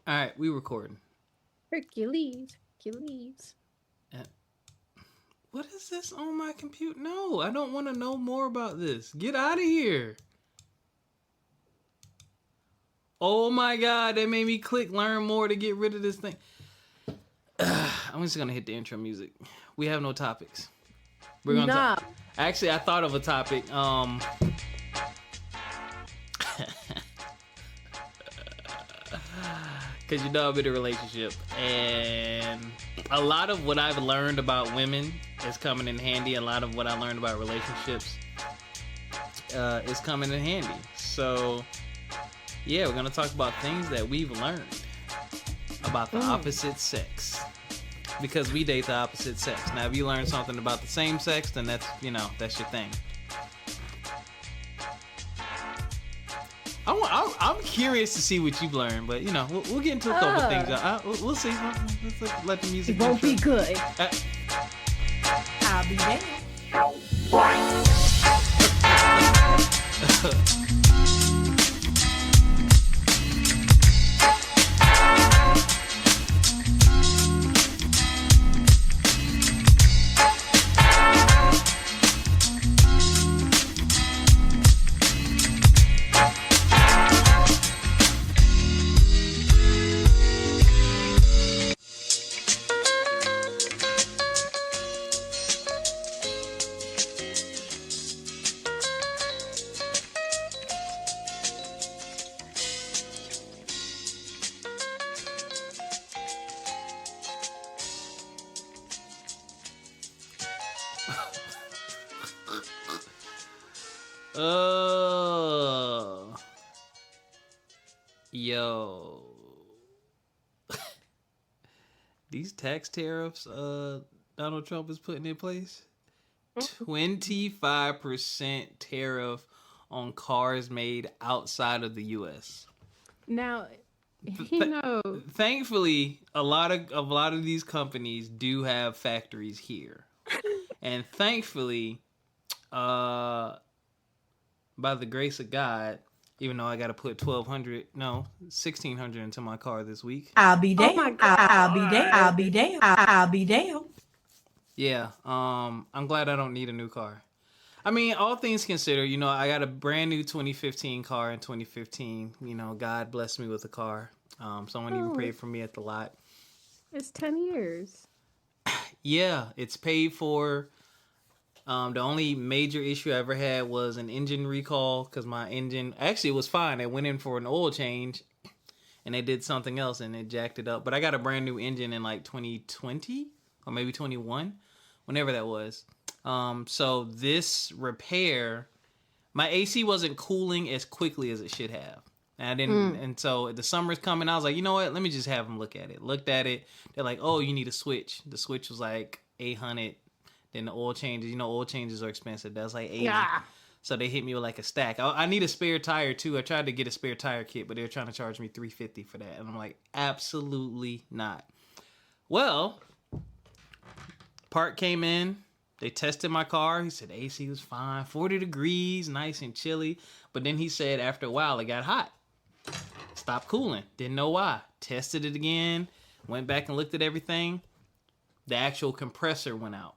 All right, we recording. Hercules. What is this on my computer? No, I don't want to know more about this. Get out of here. Oh my God, that made me click learn more to get rid of this thing. I'm just going to hit the intro music. We have no topics. We're going to Actually, I thought of a topic. Because you know I'm in a relationship, and a lot of what I've learned about women is coming in handy. A lot of what I learned about relationships is coming in handy. So, yeah, we're going to talk about things that we've learned about the opposite sex. Because we date the opposite sex. Now, if you learn something about the same sex, then that's your thing. I'm curious to see what you've learned, but we'll get into a couple things. We'll see. Let's let the music. It won't be good. I'll be there. Yo. These tax tariffs Donald Trump is putting in place. 25% tariff on cars made outside of the U.S. Now, thankfully, a lot of these companies do have factories here. And thankfully, by the grace of God, even though I got to put $1,600 into my car this week. I'll be there. I'll be there. Yeah, I'm glad I don't need a new car. I mean, all things considered, I got a brand new 2015 car in 2015. God blessed me with a car. Someone even prayed for me at the lot. It's 10 years. Yeah, it's paid for. The only major issue I ever had was an engine recall because my engine actually was fine. I went in for an oil change and they did something else and it jacked it up. But I got a brand new engine in like 2020 or maybe 21, whenever that was. So this repair, my AC wasn't cooling as quickly as it should have. And I didn't, and so the summer's coming. I was like, you know what? Let me just have them look at it. Looked at it. They're like, oh, you need a switch. The switch was like $800. Then the oil changes, oil changes are expensive. That's like $80. Yeah. So they hit me with like a stack. I need a spare tire too. I tried to get a spare tire kit, but they were trying to charge me $350 for that. And I'm like, absolutely not. Well, part came in. They tested my car. He said AC was fine. 40 degrees, nice and chilly. But then he said after a while it got hot. Stopped cooling. Didn't know why. Tested it again. Went back and looked at everything. The actual compressor went out.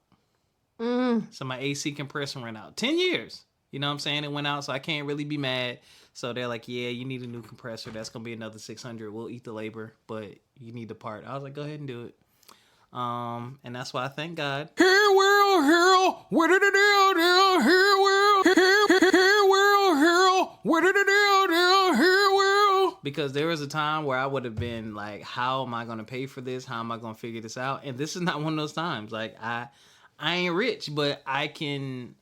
So my AC compressor went out. 10 years. You know what I'm saying? It went out, so I can't really be mad. So they're like, yeah, you need a new compressor. That's going to be another $600. We'll eat the labor, but you need the part. I was like, go ahead and do it. And that's why I thank God. Here, world, what did it do? Here, world, what did it do? Here, world. Because there was a time where I would have been like, how am I going to pay for this? How am I going to figure this out? And this is not one of those times. Like, I ain't rich, but I can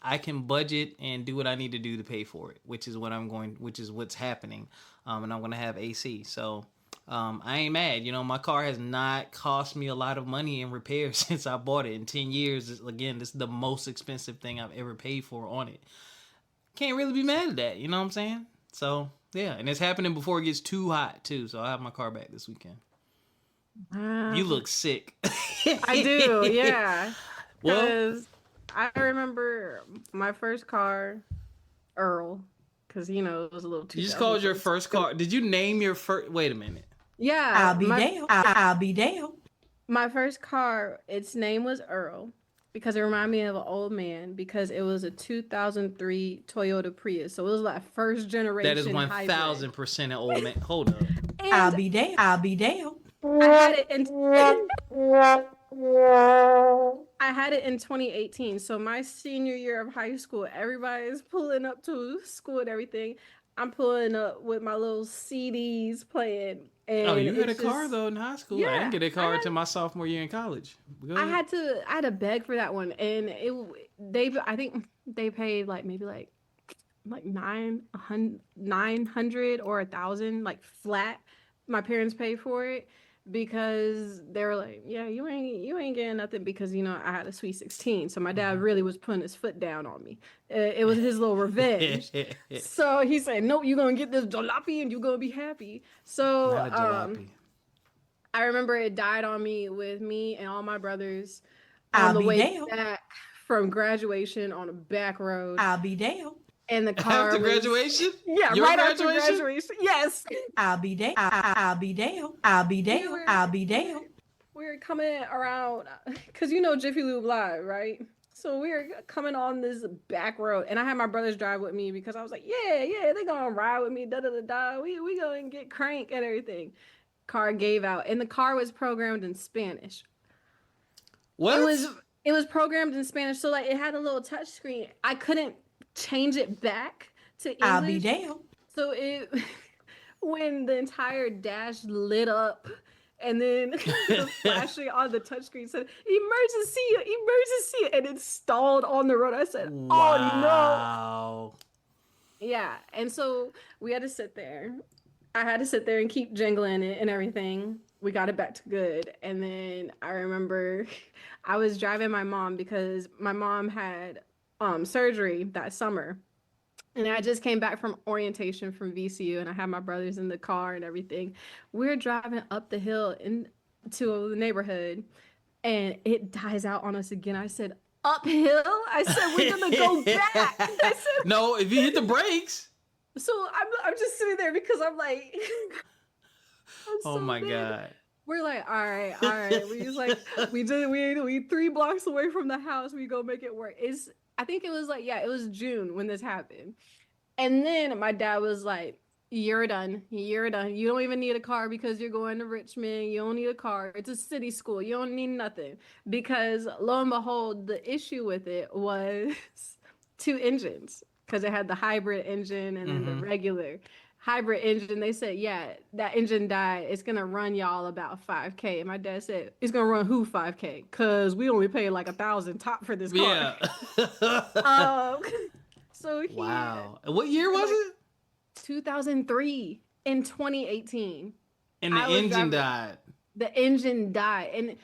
budget and do what I need to do to pay for it, which is what's happening. And I'm going to have AC. So, I ain't mad. My car has not cost me a lot of money in repairs since I bought it in 10 years. Again, this is the most expensive thing I've ever paid for on it. Can't really be mad at that. You know what I'm saying? So, yeah. And it's happening before it gets too hot too. So I'll have my car back this weekend. You look sick. I do. Yeah. Because I remember my first car, Earl, because, it was a little too... You just called your first car... Did you name your first... Wait a minute. Yeah, I'll be damned. my first car, its name was Earl because it reminded me of an old man because it was a 2003 Toyota Prius. So it was like first That is generation hybrid. 1000% an old man. Hold up. And I'll be damned. I had it in I had it in 2018. So my senior year of high school, everybody's pulling up to school and everything. I'm pulling up with my little CDs playing. And Oh, you had a it's car just, though in high school. I yeah, didn't get a car until my sophomore year in college. Go I ahead. had to beg for that one, and I think they paid like maybe like 900 or 1,000 like flat. My parents paid for it because they were like, yeah, you ain't getting nothing because I had a sweet 16. So my dad really was putting his foot down on me. It was his little revenge. So he said, nope, you're gonna get this jalopy and you're gonna be happy. So Not a jalopy. I remember it died on me with me and all my brothers on I'll the be way damned. back from graduation on a back road. I'll be damned. And the car After was, graduation? yeah, Your right graduation? after graduation. Yes. I'll be damned. I'll be damned. I'll be damned. I'll be damned. We were coming around because Jiffy Lube Live, right? So we were coming on this back road, and I had my brothers drive with me because I was like, yeah, they gonna ride with me, da da da da. We gonna get crank and everything. Car gave out, and the car was programmed in Spanish. What? It was programmed in Spanish, so like it had a little touch screen. I couldn't change it back to English. I'll be damned. So it when the entire dash lit up and then the flashing on the touchscreen said emergency, and it stalled on the road. I said, wow. Oh no. Yeah, and so we had to sit there. I had to sit there and keep jingling it and everything. We got it back to good. And then I remember I was driving my mom because my mom had surgery that summer. And I just came back from orientation from VCU, and I had my brothers in the car and everything. We're driving up the hill into the neighborhood, and it dies out on us again. I said, uphill? I said, we're going to go back. I said, no, if you hit the brakes. So I'm just sitting there because I'm like, oh my God. We're like, all right. We just like, we 3 blocks away from the house. We go make it work. I think it was it was June when this happened. And then my dad was like, you're done. You don't even need a car because you're going to Richmond. You don't need a car. It's a city school. You don't need nothing. Because lo and behold, the issue with it was 2 engines. Because it had the hybrid engine and then the regular hybrid engine. They said, yeah, that engine died. It's going to run y'all about 5K. And my dad said, it's going to run who 5K? Because we only paid like 1,000 top for this car. Yeah. So wow. What year was it? 2003 in 2018. And the engine died. The engine died. And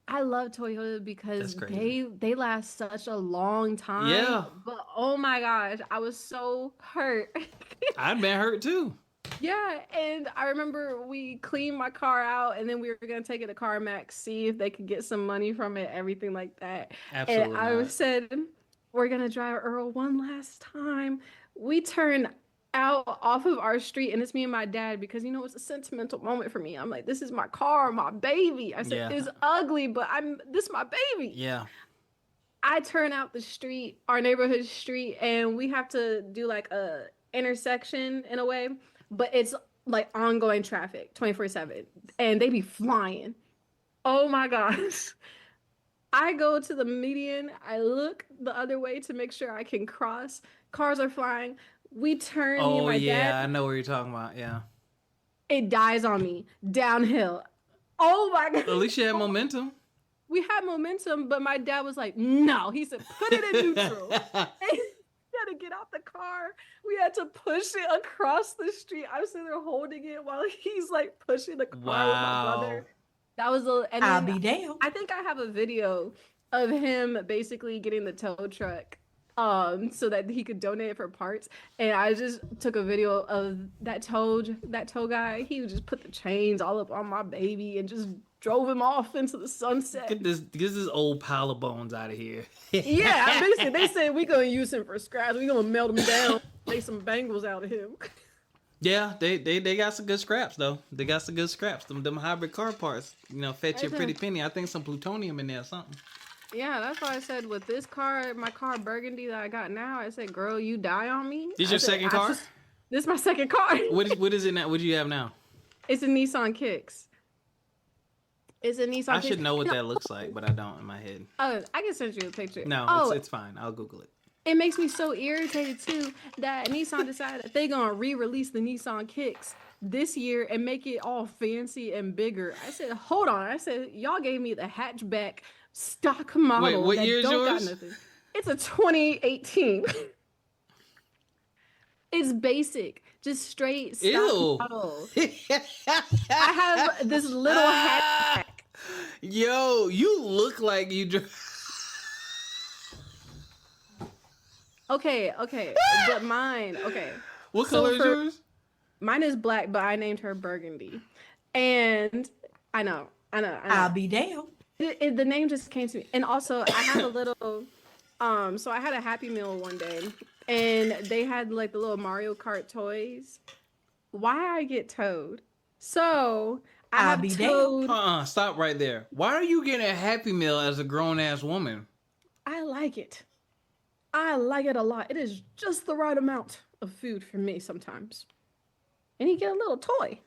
I love Toyota because they last such a long time. Yeah. But oh my gosh, I was so hurt. I'd been hurt too. Yeah, and I remember we cleaned my car out, and then we were gonna take it to CarMax, see if they could get some money from it, everything like that. Absolutely. And I said, we're gonna drive Earl one last time. We turned out off of our street, and it's me and my dad because it's a sentimental moment for me. I'm like, this is my car, my baby. I said, It's ugly, but this is my baby. Yeah. I turn out the street, our neighborhood street, and we have to do like a intersection in a way, but it's like ongoing traffic 24/7, and they be flying. Oh my gosh. I go to the median, I look the other way to make sure I can cross. Cars are flying. We turn. Oh, me and my dad, I know what you're talking about. Yeah. It dies on me downhill. Oh my God. At least you had momentum. We had momentum, but my dad was like, no. He said, put it in neutral. We had to get out the car. We had to push it across the street. I was sitting there holding it while he's like pushing the car with my brother. That was and I'll be damned. I think I have a video of him basically getting the tow truck so that he could donate it for parts. And I just took a video of that tow guy. He would just put the chains all up on my baby and just drove him off into the sunset. Get this old pile of bones out of here. Yeah, basically they said we're gonna use him for scraps. We're gonna melt him down, make some bangles out of him. Yeah, they got some good scraps though. They got some good scraps. Them hybrid car parts, fetch you a pretty penny. I think some plutonium in there or something. Yeah, that's why I said with this car, my car Burgundy that I got now, I said, "Girl, you die on me." This your second car? This is my second car. What is it now? What do you have now? It's a Nissan Kicks. It's a Nissan. I should know what that looks like, but I don't in my head. Oh, I can send you a picture. No, it's fine. I'll Google it. It makes me so irritated too that Nissan decided that they're gonna re-release the Nissan Kicks this year and make it all fancy and bigger. I said, hold on. I said, y'all gave me the hatchback stock model. Wait, what year is yours? Got nothing. It's a 2018. It's basic, just straight stock model. I have this little hatchback. Yo, you look like you. Okay, but mine. Okay. What color is yours? Mine is black, but I named her Burgundy, and I know. I'll be damned. The name just came to me, and also I have a little. So I had a Happy Meal one day, and they had like the little Mario Kart toys. Why I get Toad? So I have Toad. Stop right there. Why are you getting a Happy Meal as a grown ass woman? I like it. I like it a lot. It is just the right amount of food for me sometimes. And you get a little toy.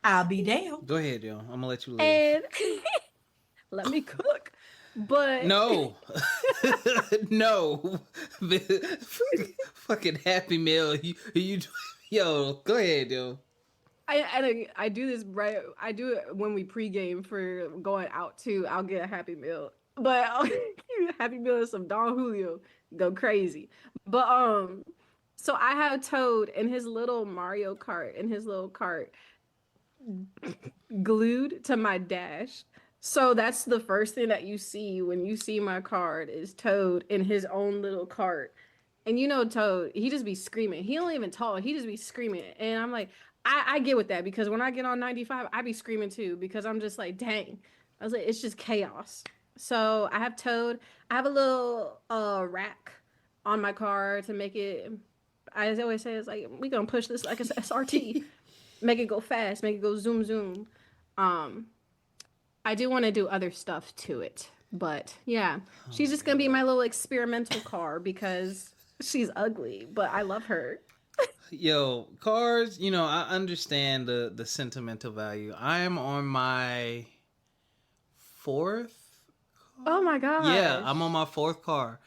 I'll be damned. Go ahead, yo. I'm gonna let you live. And let me cook. But no. No. Fucking Happy Meal. Yo, go ahead, yo. I do this right. I do it when we pregame for going out too. I'll get a Happy Meal. But Happy Meal is some Don Julio. Go crazy. But so I have Toad in his little Mario Kart in his little cart glued to my dash. So that's the first thing that you see when you see my card is Toad in his own little cart. And Toad, he just be screaming. He don't even talk. He just be screaming. And I'm like, I get with that because when I get on 95, I be screaming too because I'm just like, dang. I was like, it's just chaos. So I have Toad. I have a little rack on my car to make it, I always say, it's like, we gonna push this like it's SRT. Make it go fast, make it go zoom, zoom. I do want to do other stuff to it. But yeah, she's just gonna be my little experimental car because she's ugly, but I love her. Yo, cars, I understand the sentimental value. I am on my 4th. Oh my god. Yeah, I'm on my 4th car.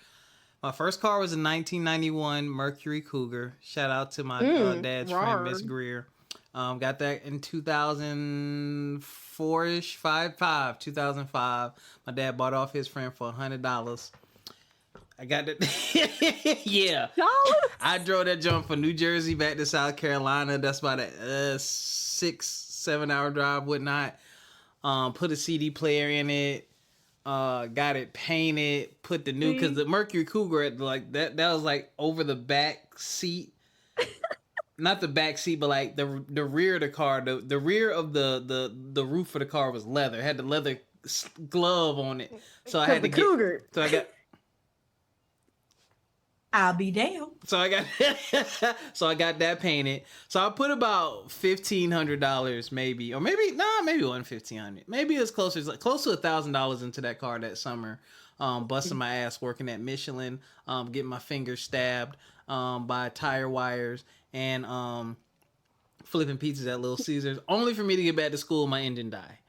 My first car was a 1991 Mercury Cougar. Shout out to my dad's friend, Miss Greer. Got that in 2004-ish, 2005. My dad bought off his friend for $100. I got it. Yeah. I drove that jump from New Jersey back to South Carolina. That's about a 6-7 hour drive, whatnot. Put a CD player in it. Got it painted. Put the new, because the Mercury Cougar like that was like over the back seat. Not the back seat, but like the rear of the car. The rear of the roof of the car was leather. It had the leather glove on it. So I had to Cougar. So I got. I'll be damned. So I got that painted. So I put about $1,500 maybe, or maybe it wasn't $1,500. Maybe it was close to $1,000 into that car that summer. Busting my ass working at Michelin, getting my fingers stabbed by tire wires, and flipping pizzas at Little Caesars, only for me to get back to school and my engine die.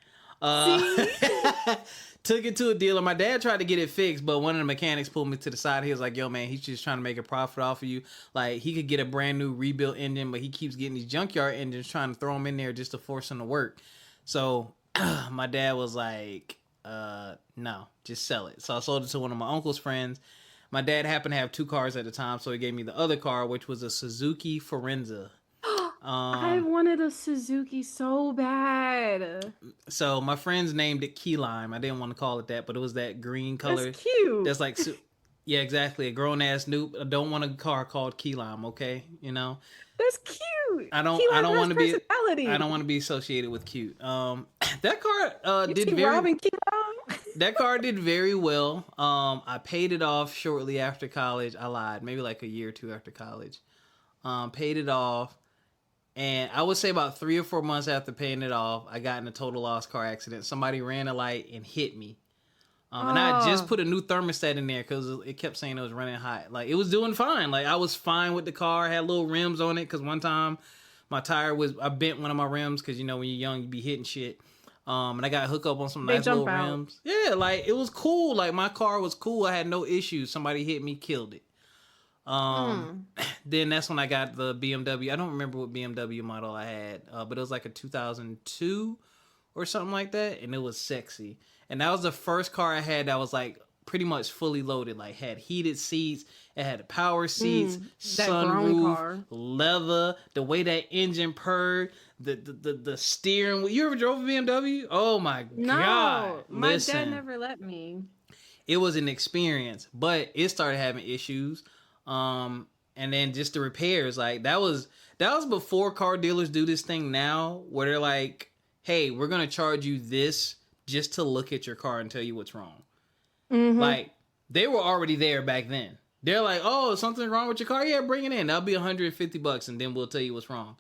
Took it to a dealer. My dad tried to get it fixed, but one of the mechanics pulled me to the side. He was like, yo, man, he's just trying to make a profit off of you. Like, he could get a brand new rebuilt engine, but he keeps getting these junkyard engines, trying to throw them in there just to force them to work. So my dad was like, no, just sell it. So I sold it to one of my uncle's friends. My dad happened to have 2 cars at the time, so he gave me the other car, which was a Suzuki Forenza. I wanted a Suzuki so bad. So my friends named it Key Lime. I didn't want to call it that, but it was that green color. That's cute. That's like, yeah, exactly. A grown ass noob. I don't want a car called Key Lime. Okay, That's cute. I don't want to be. I don't want to be associated with cute. That car did very. Rob and That car did very well. I paid it off shortly after college. I lied, maybe like a year or 2 after college. Paid it off. And I would say about 3 or 4 months after paying it off, I got in a total loss car accident. Somebody ran a light and hit me. And I had just put a new thermostat in there because it kept saying it was running hot. Like, it was doing fine. Like, I was fine with the car. I had little rims on it because one time my tire I bent one of my rims because, you know, when you're young, you be hitting shit. And I got hooked up on some nice little rims. Yeah, like, it was cool. Like, my car was cool. I had no issues. Somebody hit me, killed it. Then that's when I got the BMW. I don't remember what BMW model I had, but it was like a 2002 or something like that, and it was sexy. And that was the first car I had that was like pretty much fully loaded, like had heated seats, it had power seats, sunroof, leather, the way that engine purred, the steering wheel. You ever drove a BMW? Oh my God. My dad never let me. It was an experience, but it started having issues. And then just the repairs, like that was before car dealers do this thing now where they're like, hey, we're going to charge you this just to look at your car and tell you what's wrong. Mm-hmm. Like, they were already there back then. They're like, oh, something's wrong with your car? Yeah, bring it in. That'll be $150 and then we'll tell you what's wrong.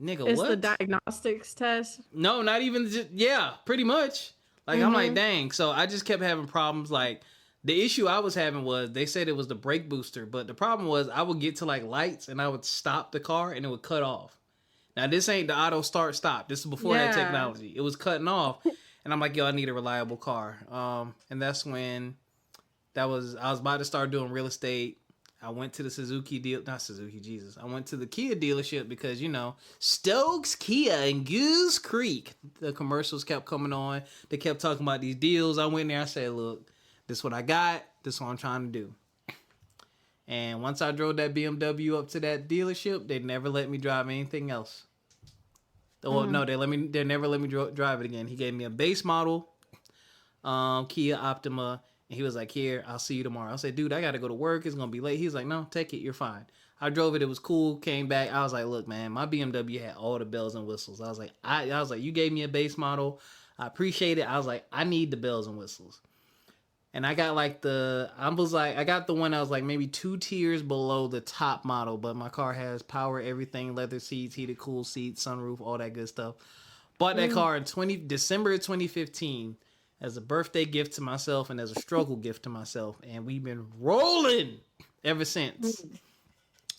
Nigga, it's what? The diagnostics test? No, not even just, yeah, pretty much. Like, I'm like, dang. So I just kept having problems. Like, the issue I was having was they said it was the brake booster, but the problem was I would get to like lights and I would stop the car and it would cut off. Now, this ain't the auto start stop. This is before that technology. It was cutting off. And I'm like, yo, I need a reliable car. And that's when I was about to start doing real estate. I went to the I went to the Kia dealership because, you know, Stokes Kia in Goose Creek. The commercials kept coming on. They kept talking about these deals. I went in there. I said, look, this is what I got. This is what I'm trying to do. And once I drove that BMW up to that dealership, they never let me drive anything else. Well, no, they never let me drive it again. He gave me a base model, Kia Optima, and he was like, here, I'll see you tomorrow. I said, dude, I got to go to work. It's going to be late. He was like, no, take it. You're fine. I drove it. It was cool. Came back. I was like, look, man, my BMW had all the bells and whistles. I was like, you gave me a base model. I appreciate it. I was like, I need the bells and whistles. And I got I got the one that was like maybe 2 tiers below the top model, but my car has power, everything, leather seats, heated cool seats, sunroof, all that good stuff. Bought that car in December of 2015 as a birthday gift to myself and as a struggle gift to myself. And we've been rolling ever since.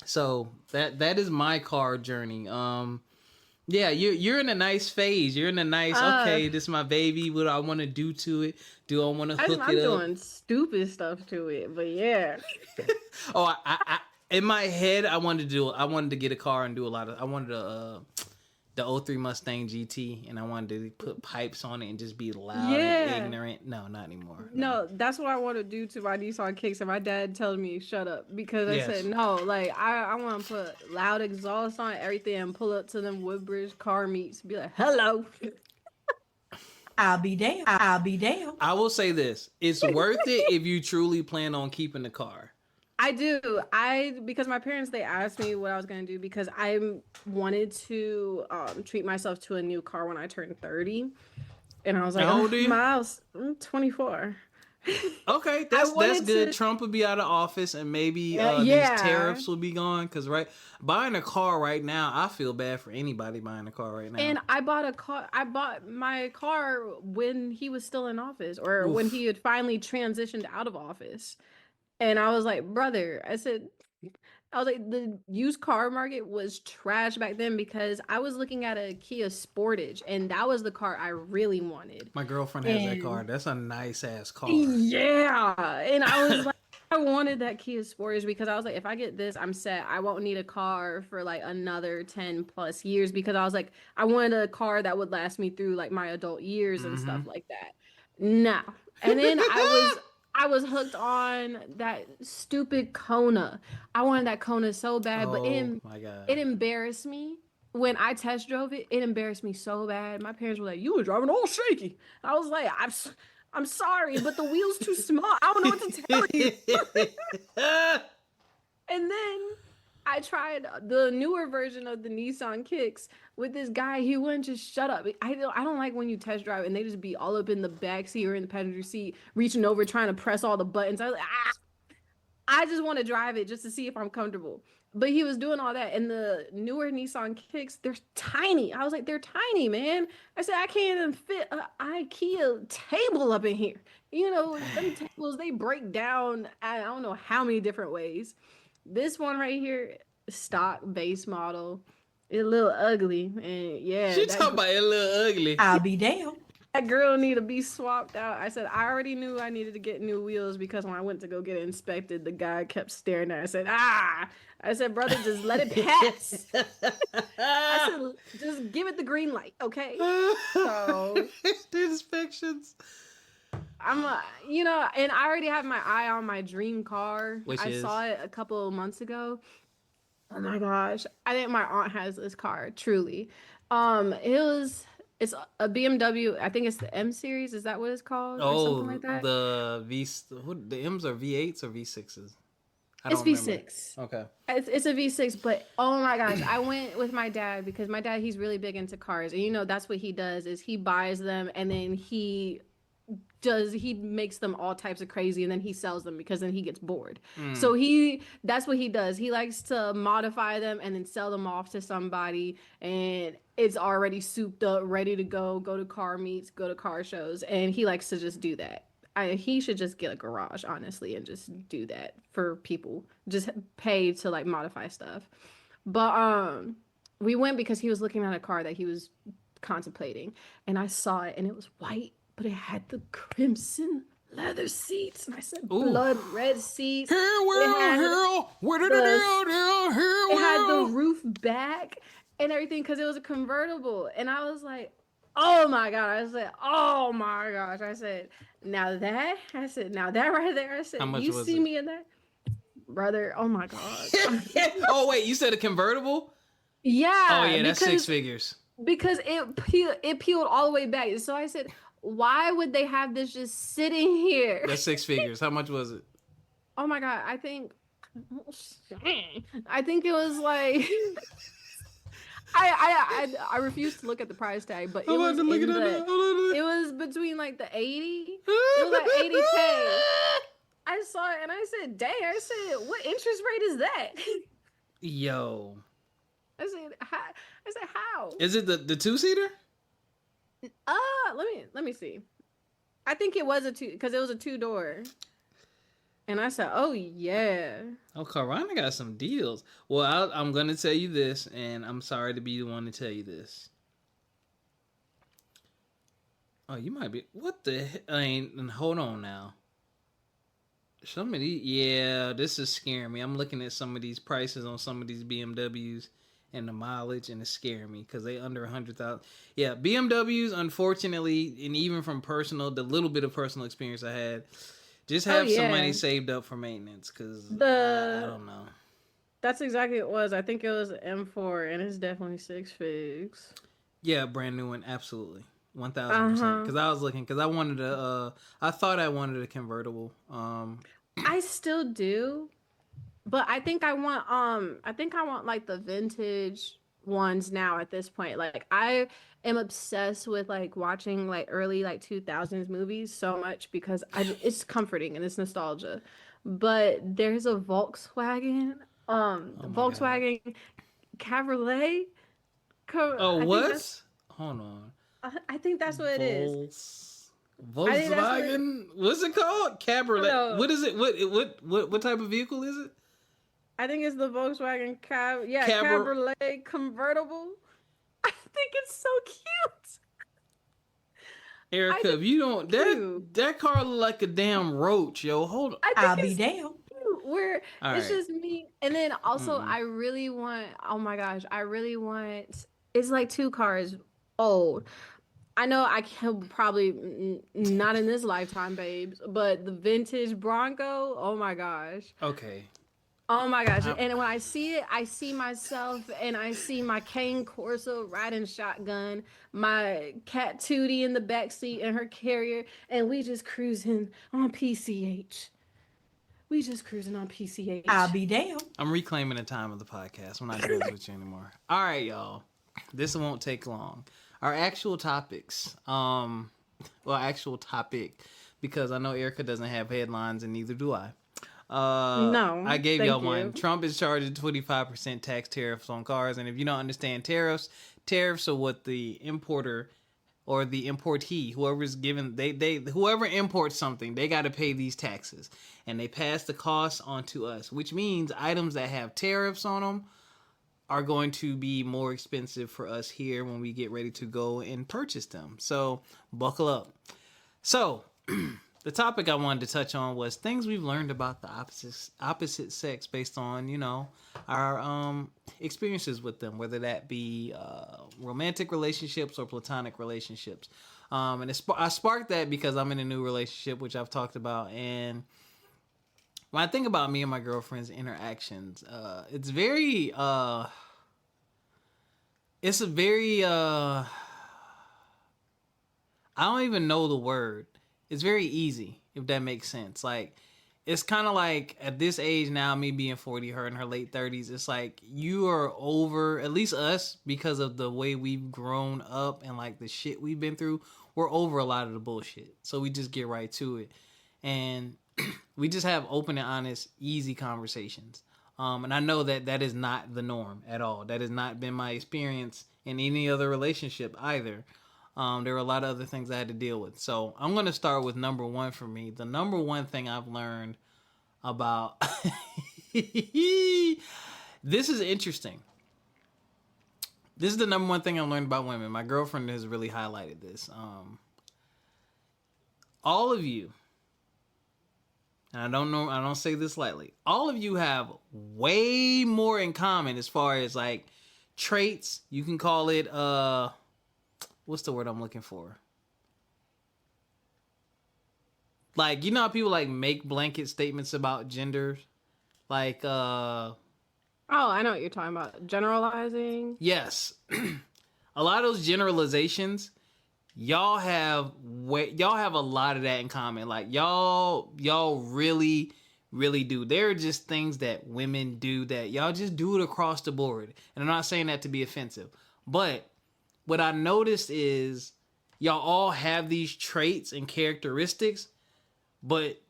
So that is my car journey. Yeah, you're in a nice phase. You're in a nice, okay, this is my baby. What do I want to do to it? Do I want to hook it up? I'm doing stupid stuff to it, but yeah. I in my head, I wanted to get a car and do a lot of, I wanted the 03 Mustang GT, and I wanted to put pipes on it and just be loud and ignorant. No, not anymore. No, that's what I want to do to my Nissan Kicks, and my dad tells me shut up because I said no. Like I want to put loud exhaust on everything and pull up to them Woodbridge car meets, be like, hello. I'll be damned. I'll be damned. I will say this: it's worth it if you truly plan on keeping the car. I do. Because my parents, they asked me what I was going to do because I wanted to treat myself to a new car when I turned 30. And I was like, how old are you? Miles, I'm 24. Okay, that's good. Trump would be out of office and maybe these tariffs will be gone. Because buying a car right now, I feel bad for anybody buying a car right now. And I bought my car when he was still in office or when he had finally transitioned out of office. And I was like, brother, I was like, the used car market was trash back then because I was looking at a Kia Sportage and that was the car I really wanted. My girlfriend has that car. That's a nice ass car. Yeah. And I was like, I wanted that Kia Sportage because I was like, if I get this, I'm set. I won't need a car for like another 10 plus years because I was like, I wanted a car that would last me through like my adult years and stuff like that. No. And then I was hooked on that stupid Kona. I wanted that Kona so bad, but it embarrassed me. When I test drove it, it embarrassed me so bad. My parents were like, you were driving all shaky. I was like, I'm sorry, but the wheel's too small. I don't know what to tell you. And then I tried the newer version of the Nissan Kicks with this guy. He wouldn't just shut up. I don't like when you test drive and they just be all up in the back seat or in the passenger seat, reaching over, trying to press all the buttons. I was like, I just want to drive it just to see if I'm comfortable. But he was doing all that, and the newer Nissan Kicks, they're tiny. I was like, they're tiny, man. I said, I can't even fit an IKEA table up in here. You know, them tables, they break down, I don't know how many different ways. This one right here, stock base model, it's a little ugly, and yeah, She talking about it a little ugly. I'll be damned. that girl need to be swapped out. I said, I already knew I needed to get new wheels because when I went to go get it inspected, the guy kept staring at it. I said, I said, brother, just let it pass. I said, just give it the green light, okay? So the inspections. I'm, you know, and I already have my eye on my dream car. Which I is? saw it a couple of months ago. Oh my gosh. I think my aunt has this car, truly. It's a BMW. I think it's the M series. Is that what it's called? Or something like that? the M's are V8s or V6s? It's V6. Okay. It's a V6, but oh my gosh, I went with my dad because my dad, he's really big into cars. And you know, that's what he does is he buys them and then he makes them all types of crazy and then he sells them because then he gets bored. So that's what he does. He likes to modify them and then sell them off to somebody, and it's already souped up, ready to go to car meets, go to car shows, and he likes to just do that. He should just get a garage, honestly, and just do that for people. Just pay to like modify stuff. But we went because he was looking at a car that he was contemplating, and I saw it, and it was white, but it had the crimson leather seats, and I said, Ooh. blood red seats. It had the roof back and everything because it was a convertible, and I was like, oh my god! I said, oh my gosh! I said, now that right there. I said, How much you was see it? me in that, brother? Oh my god! Oh wait, you said a convertible? Yeah. Oh yeah, that's 6 figures. Because it peeled all the way back. So I said, why would they have this just sitting here? That's 6 figures. How much was it? Oh my god! I think it was like. I refuse to look at the price tag, but it was it was between like the 80. It was like 80K. I saw it and I said, "Dang!" I said, "What interest rate is that?" Yo. I said, "How?" Is it the 2-seater? Let me see. I think it was because it was a 2-door. And I said, "Oh yeah." Oh, Carvana got some deals. Well, I'm gonna tell you this, and I'm sorry to be the one to tell you this. Oh, you might be. What the? Hold on now. Some of these, yeah, this is scaring me. I'm looking at some of these prices on some of these BMWs and the mileage, and it's scaring me because they under 100,000. Yeah, BMWs, unfortunately, and even from the little bit of personal experience I had. Just have some money saved up for maintenance, because I don't know. That's exactly what it was. I think it was an M4, and it's definitely 6 figs. Yeah, brand new one, absolutely, 1,000%. Because I was looking, because I thought I wanted a convertible. I still do, but I think I want like the vintage ones now at this point. Like I am obsessed with like watching like early like 2000s movies so much because it's comforting and it's nostalgia. But there's a Volkswagen Volkswagen Cabriolet. What? Hold on. I think that's what it is. Volkswagen. What's it called? Cabriolet. What is it? What type of vehicle is it? I think it's the Volkswagen Cabriolet convertible. I think it's so cute. Ericca, if you don't, that car look like a damn roach, yo. Hold on. I'll be damned. Where it's just me, and then also I really want. Oh my gosh, It's like 2 cars old. I know I can probably not in this lifetime, babes, but the vintage Bronco. Oh my gosh. Okay. Oh my gosh. And when I see it, I see myself and I see my Cane Corso riding shotgun, my cat Tootie in the backseat and her carrier, and we just cruising on PCH. I'll be damned. I'm reclaiming the time of the podcast. I'm not doing this with you anymore. All right, y'all. This won't take long. Our actual topics. Actual topic, because I know Ericca doesn't have headlines and neither do I. No, I gave thank y'all one. you. Trump is charging 25% tax tariffs on cars, and if you don't understand tariffs are what the importer or the importee, whoever's given whoever imports something, they got to pay these taxes, and they pass the costs on to us, which means items that have tariffs on them are going to be more expensive for us here when we get ready to go and purchase them. So buckle up. So the topic I wanted to touch on was things we've learned about the opposite sex based on, you know, our experiences with them, whether that be romantic relationships or platonic relationships. And I sparked that because I'm in a new relationship, which I've talked about. And when I think about me and my girlfriend's interactions, it's very, it's a very, I don't even know the word. It's very easy, if that makes sense. Like, it's kind of like at this age now, me being 40, her in her late 30s, it's like you are over, at least us, because of the way we've grown up and like the shit we've been through, we're over a lot of the bullshit. So we just get right to it. And we just have open and honest, easy conversations. And I know that that is not the norm at all. That has not been my experience in any other relationship either. There were a lot of other things I had to deal with. So I'm going to start with number one for me. The number one thing I've learned about... This is interesting. This is the number one thing I've learned about women. My girlfriend has really highlighted this. All of you, and I don't say this lightly, all of you have way more in common as far as like traits. You can call it... what's the word I'm looking for? Like, you know how people like make blanket statements about genders? Like, Oh, I know what you're talking about. Generalizing. yes. A lot of those generalizations, y'all have a lot of that in common. Like, y'all really, really do. There are just things that women do that y'all just do it across the board. And I'm not saying that to be offensive, but what I noticed is y'all all have these traits and characteristics, but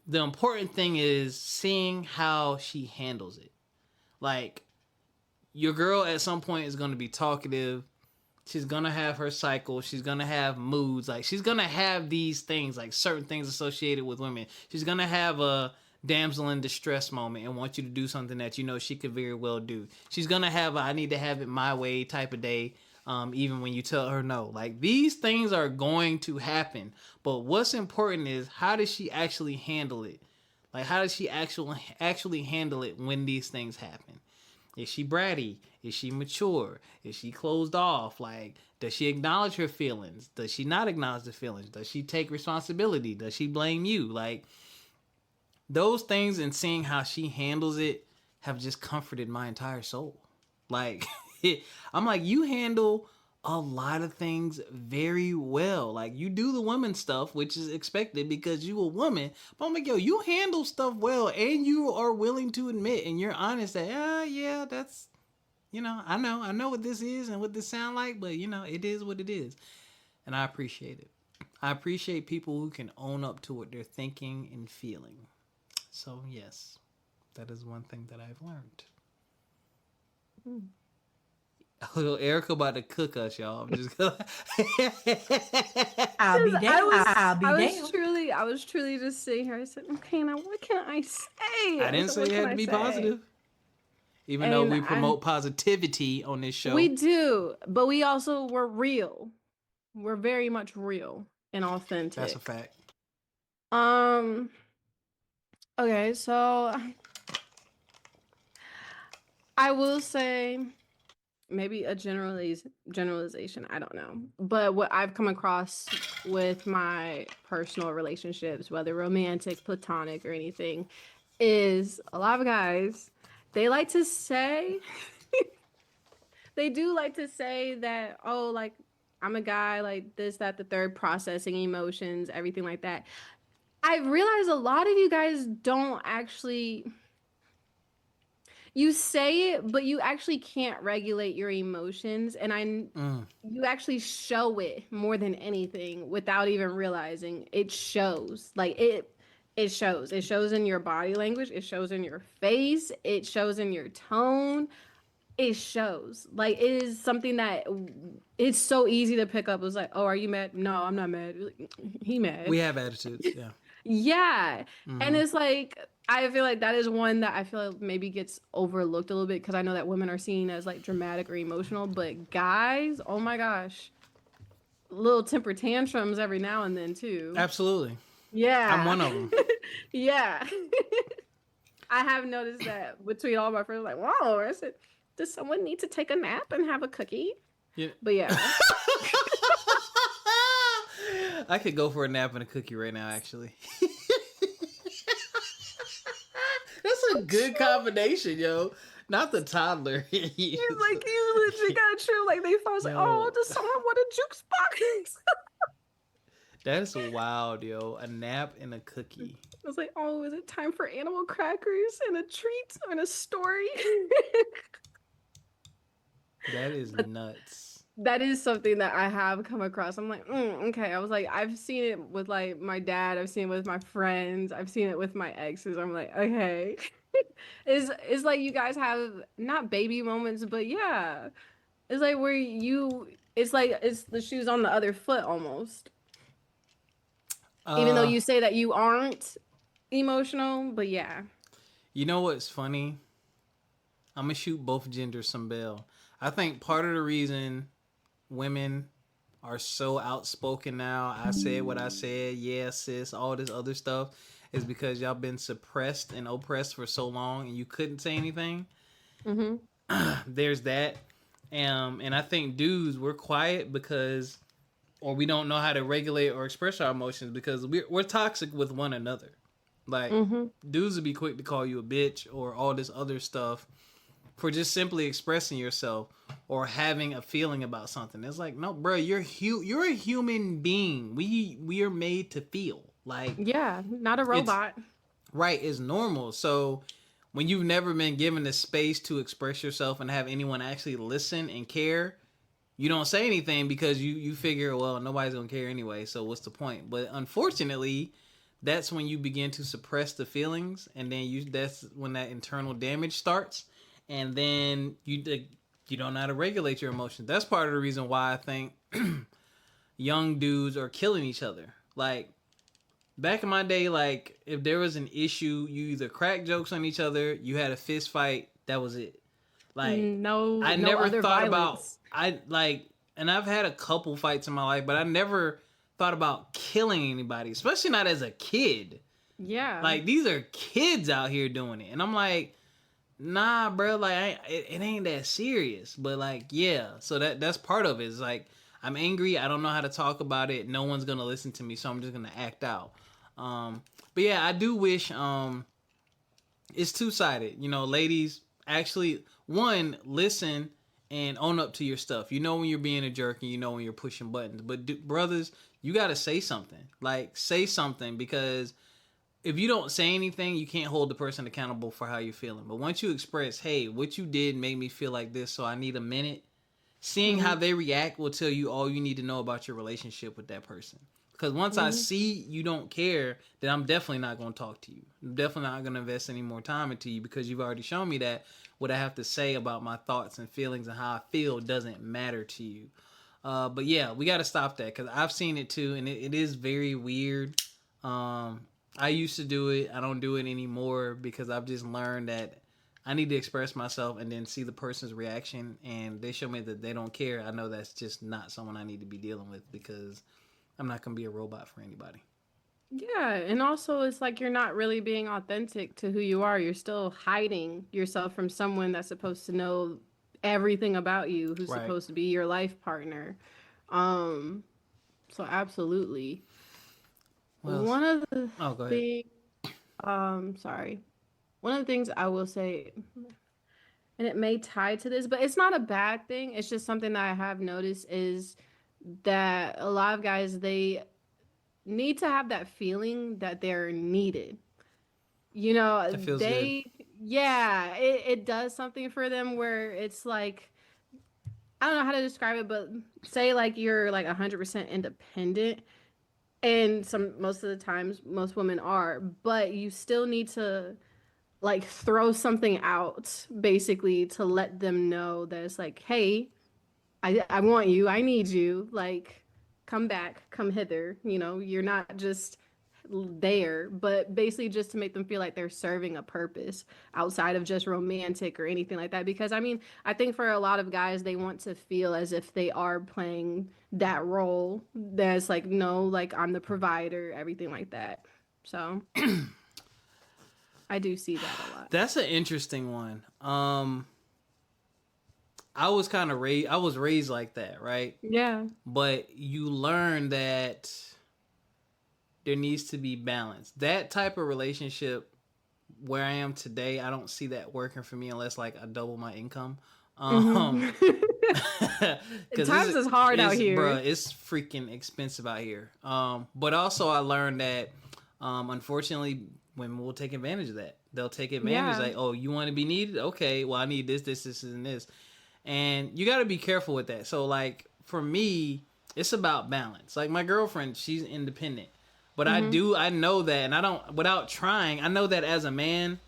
the important thing is seeing how she handles it. Like, your girl at some point is going to be talkative. She's going to have her cycle. She's going to have moods. Like, she's going to have these things, like certain things associated with women. She's going to have a damsel in distress moment and want you to do something that you know she could very well do. She's going to have a I need to have it my way type of day. Even when you tell her no. Like, these things are going to happen. But what's important is, how does she actually handle it? Like, how does she actually handle it when these things happen? Is she bratty? Is she mature? Is she closed off? Like, does she acknowledge her feelings? Does she not acknowledge the feelings? Does she take responsibility? Does she blame you? Like, those things and seeing how she handles it have just comforted my entire soul. Like... I'm like, you handle a lot of things very well. Like, you do the woman stuff, which is expected because you a woman. But I'm like, yo, you handle stuff well, and you are willing to admit, and you're honest that, yeah, that's, you know I what this is and what this sound like, but you know, it is what it is, and I appreciate it. I appreciate people who can own up to what they're thinking and feeling. So yes, that is one thing that I've learned. Little Ericca about to cook us, y'all. I'm just gonna... I'll be damned. I'll be damned. I was truly just sitting here. I said, okay, now what can I say? I didn't say it had to be positive. Even though we promote positivity on this show. We do, but we're real. We're very much real and authentic. That's a fact. Okay, so I will say maybe a generalization, I don't know. But what I've come across with my personal relationships, whether romantic, platonic, or anything, is a lot of guys, they like to say, they do like to say that, oh, like, I'm a guy, like this, that, the third, processing emotions, everything like that. I realize a lot of you guys don't actually... You say it, but you actually can't regulate your emotions, and you actually show it more than anything without even realizing. It shows. Like, It shows. It shows in your body language. It shows in your face. It shows in your tone. It shows. Like, it is something that it's so easy to pick up. It's like, oh, are you mad? No, I'm not mad. He mad. We have attitudes. Yeah. Yeah. And Hmm. it's like, I feel like that is one that I feel like maybe gets overlooked a little bit because I know that women are seen as like dramatic or emotional, but guys, oh my gosh, little temper tantrums every now and then too. Absolutely. I'm Yeah. one of them. Yeah. I have noticed that between all my friends, like, wow, I said, does someone need to take a nap and have a cookie? Yeah. But yeah. I could go for a nap and a cookie right now, actually. That's a good combination, yo. Not the toddler. He's like, you legit got true. Like, they thought, I was like, oh, No. does someone want a juice box? That's wild, yo. A nap and a cookie. I was like, oh, is it time for animal crackers and a treat and a story? That is nuts. That is something that I have come across. I'm like, okay. I was like, I've seen it with like my dad. I've seen it with my friends. I've seen it with my exes. I'm like, okay. It's like you guys have not baby moments, but yeah. It's like where it's like it's the shoes on the other foot almost. Even though you say that you aren't emotional, but yeah. You know what's funny? I'm gonna shoot both genders some bail. I think part of the reason women are so outspoken now, I said what I said, yeah, sis, all this other stuff, is because y'all been suppressed and oppressed for so long and you couldn't say anything. Mm-hmm. There's that. And I think dudes, we're quiet because, or we don't know how to regulate or express our emotions because we're toxic with one another. Like, dudes would be quick to call you a bitch or all this other stuff for just simply expressing yourself or having a feeling about something. It's like, no, bro, you're a human being. We are made to feel. Like, Yeah, not a robot. right, it's normal. So when you've never been given the space to express yourself and have anyone actually listen and care, you don't say anything because you figure, well, nobody's gonna care anyway, so what's the point? But unfortunately, that's when you begin to suppress the feelings, and then that's when that internal damage starts, and then you don't know how to regulate your emotions. That's part of the reason why I think young dudes are killing each other. Like, back in my day, like, if there was an issue, you either crack jokes on each other, you had a fist fight, that was it. Like, I never other thought violence. and I've had a couple fights in my life, but I never thought about killing anybody, especially not as a kid. Yeah. Like, these are kids out here doing it. And I'm like, nah, bro, like, it ain't that serious. But, like, yeah, so that's part of it. It's like, I'm angry, I don't know how to talk about it, no one's gonna listen to me, so I'm just gonna act out. But yeah, I do wish, it's two-sided. You know, ladies, actually, one, listen and own up to your stuff. You know when you're being a jerk and you know when you're pushing buttons. But brothers, you got to say something. Like, say something, because if you don't say anything, you can't hold the person accountable for how you're feeling. But once you express, hey, what you did made me feel like this, so I need a minute, seeing how they react will tell you all you need to know about your relationship with that person. Because once I see you don't care, then I'm definitely not going to talk to you. I'm definitely not going to invest any more time into you because you've already shown me that what I have to say about my thoughts and feelings and how I feel doesn't matter to you. But yeah, we got to stop that because I've seen it too, and it is very weird. I used to do it. I don't do it anymore because I've just learned that I need to express myself and then see the person's reaction, and they show me that they don't care. I know that's just not someone I need to be dealing with because I'm not going to be a robot for anybody. Yeah, and also it's like you're not really being authentic to who you are. You're still hiding yourself from someone that's supposed to know everything about you, who's Right. supposed to be your life partner. So absolutely. Well, One of the oh, go ahead. things, sorry. One of the things I will say, and it may tie to this, but it's not a bad thing. It's just something that I have noticed is that a lot of guys, they need to have that feeling that they're needed. You know, That feels good. yeah, it does something for them where it's like, I don't know how to describe it, but say like you're like 100% independent And most of the times most women are, but you still need to like throw something out basically to let them know that it's like, hey, I want you, I need you, like come back, come hither, you're not just there, but basically just to make them feel like they're serving a purpose outside of just romantic or anything like that. Because I mean, I think for a lot of guys, they want to feel as if they are playing that role that's like, no, like I'm the provider, everything like that. So I do see that a lot. That's an interesting one. I was kind of raised. I was raised like that, right? Yeah. But you learn that there needs to be balance. That type of relationship where I am today, I don't see that working for me unless like I double my income. Times is hard out here. Bruh, it's freaking expensive out here. But also I learned that unfortunately women will take advantage of that. They'll take advantage like, oh, you want to be needed? Okay, well I need this, and this. And you got to be careful with that. So like for me, it's about balance. Like my girlfriend, she's independent. But I know that, and I don't, without trying, I know that as a man,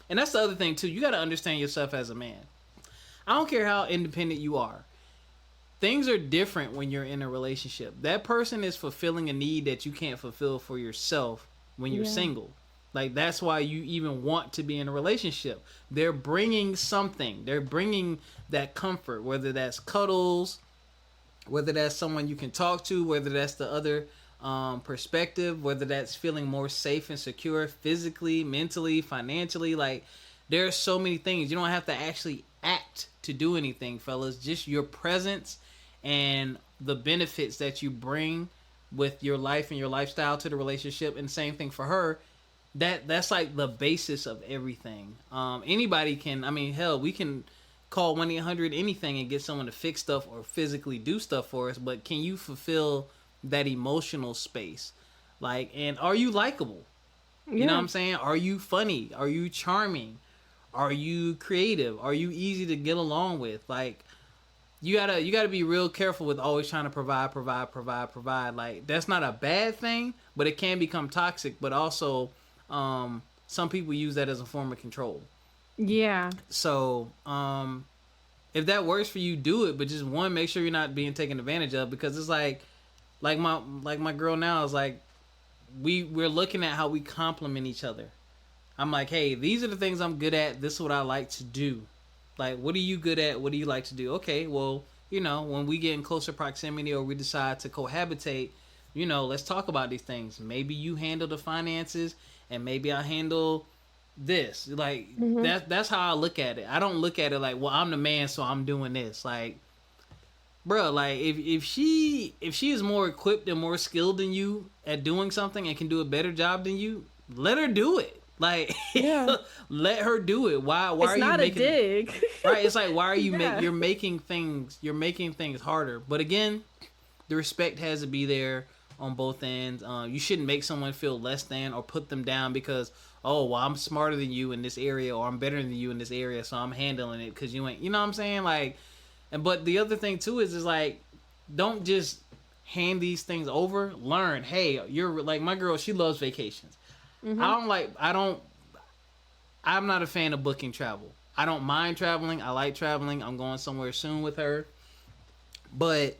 and that's the other thing too, you got to understand yourself as a man. I don't care how independent you are. Things are different when you're in a relationship. That person is fulfilling a need that you can't fulfill for yourself when you're single. Like, that's why you even want to be in a relationship. They're bringing something. They're bringing that comfort, whether that's cuddles, whether that's someone you can talk to, whether that's the other perspective, whether that's feeling more safe and secure physically, mentally, financially. Like, there are so many things. You don't have to actually act to do anything, fellas. Just your presence and the benefits that you bring with your life and your lifestyle to the relationship. And same thing for her. That's like the basis of everything. Anybody can, I mean, hell, we can call 1-800 anything and get someone to fix stuff or physically do stuff for us, but can you fulfill that emotional space? Like, and are you likable? You know what I'm saying? Are you funny? Are you charming? Are you creative? Are you easy to get along with? Like, you gotta be real careful with always trying to provide. Like, that's not a bad thing, but it can become toxic. But also, some people use that as a form of control. Yeah. So, if that works for you, do it. But just make sure you're not being taken advantage of, because it's like my girl now is like, we're looking at how we complement each other. I'm like, hey, these are the things I'm good at. This is what I like to do. Like, what are you good at? What do you like to do? Okay, well, when we get in closer proximity or we decide to cohabitate, let's talk about these things. Maybe you handle the finances and maybe I handle this. Like, that's how I look at it. I don't look at it like, well, I'm the man, so I'm doing this. Like, bro, like if she is more equipped and more skilled than you at doing something and can do a better job than you, let her do it. Like, let her do it. Why it's are you not making a dig? Right? It's like, why are you you're making things harder. But again, the respect has to be there on both ends. You shouldn't make someone feel less than or put them down because, oh, well, I'm smarter than you in this area or I'm better than you in this area, so I'm handling it because you ain't. You know what I'm saying? Like, but the other thing too is like, don't just hand these things over. Learn. Hey, you're like my girl. She loves vacations. I'm not a fan of booking travel. I don't mind traveling. I like traveling. I'm going somewhere soon with her. But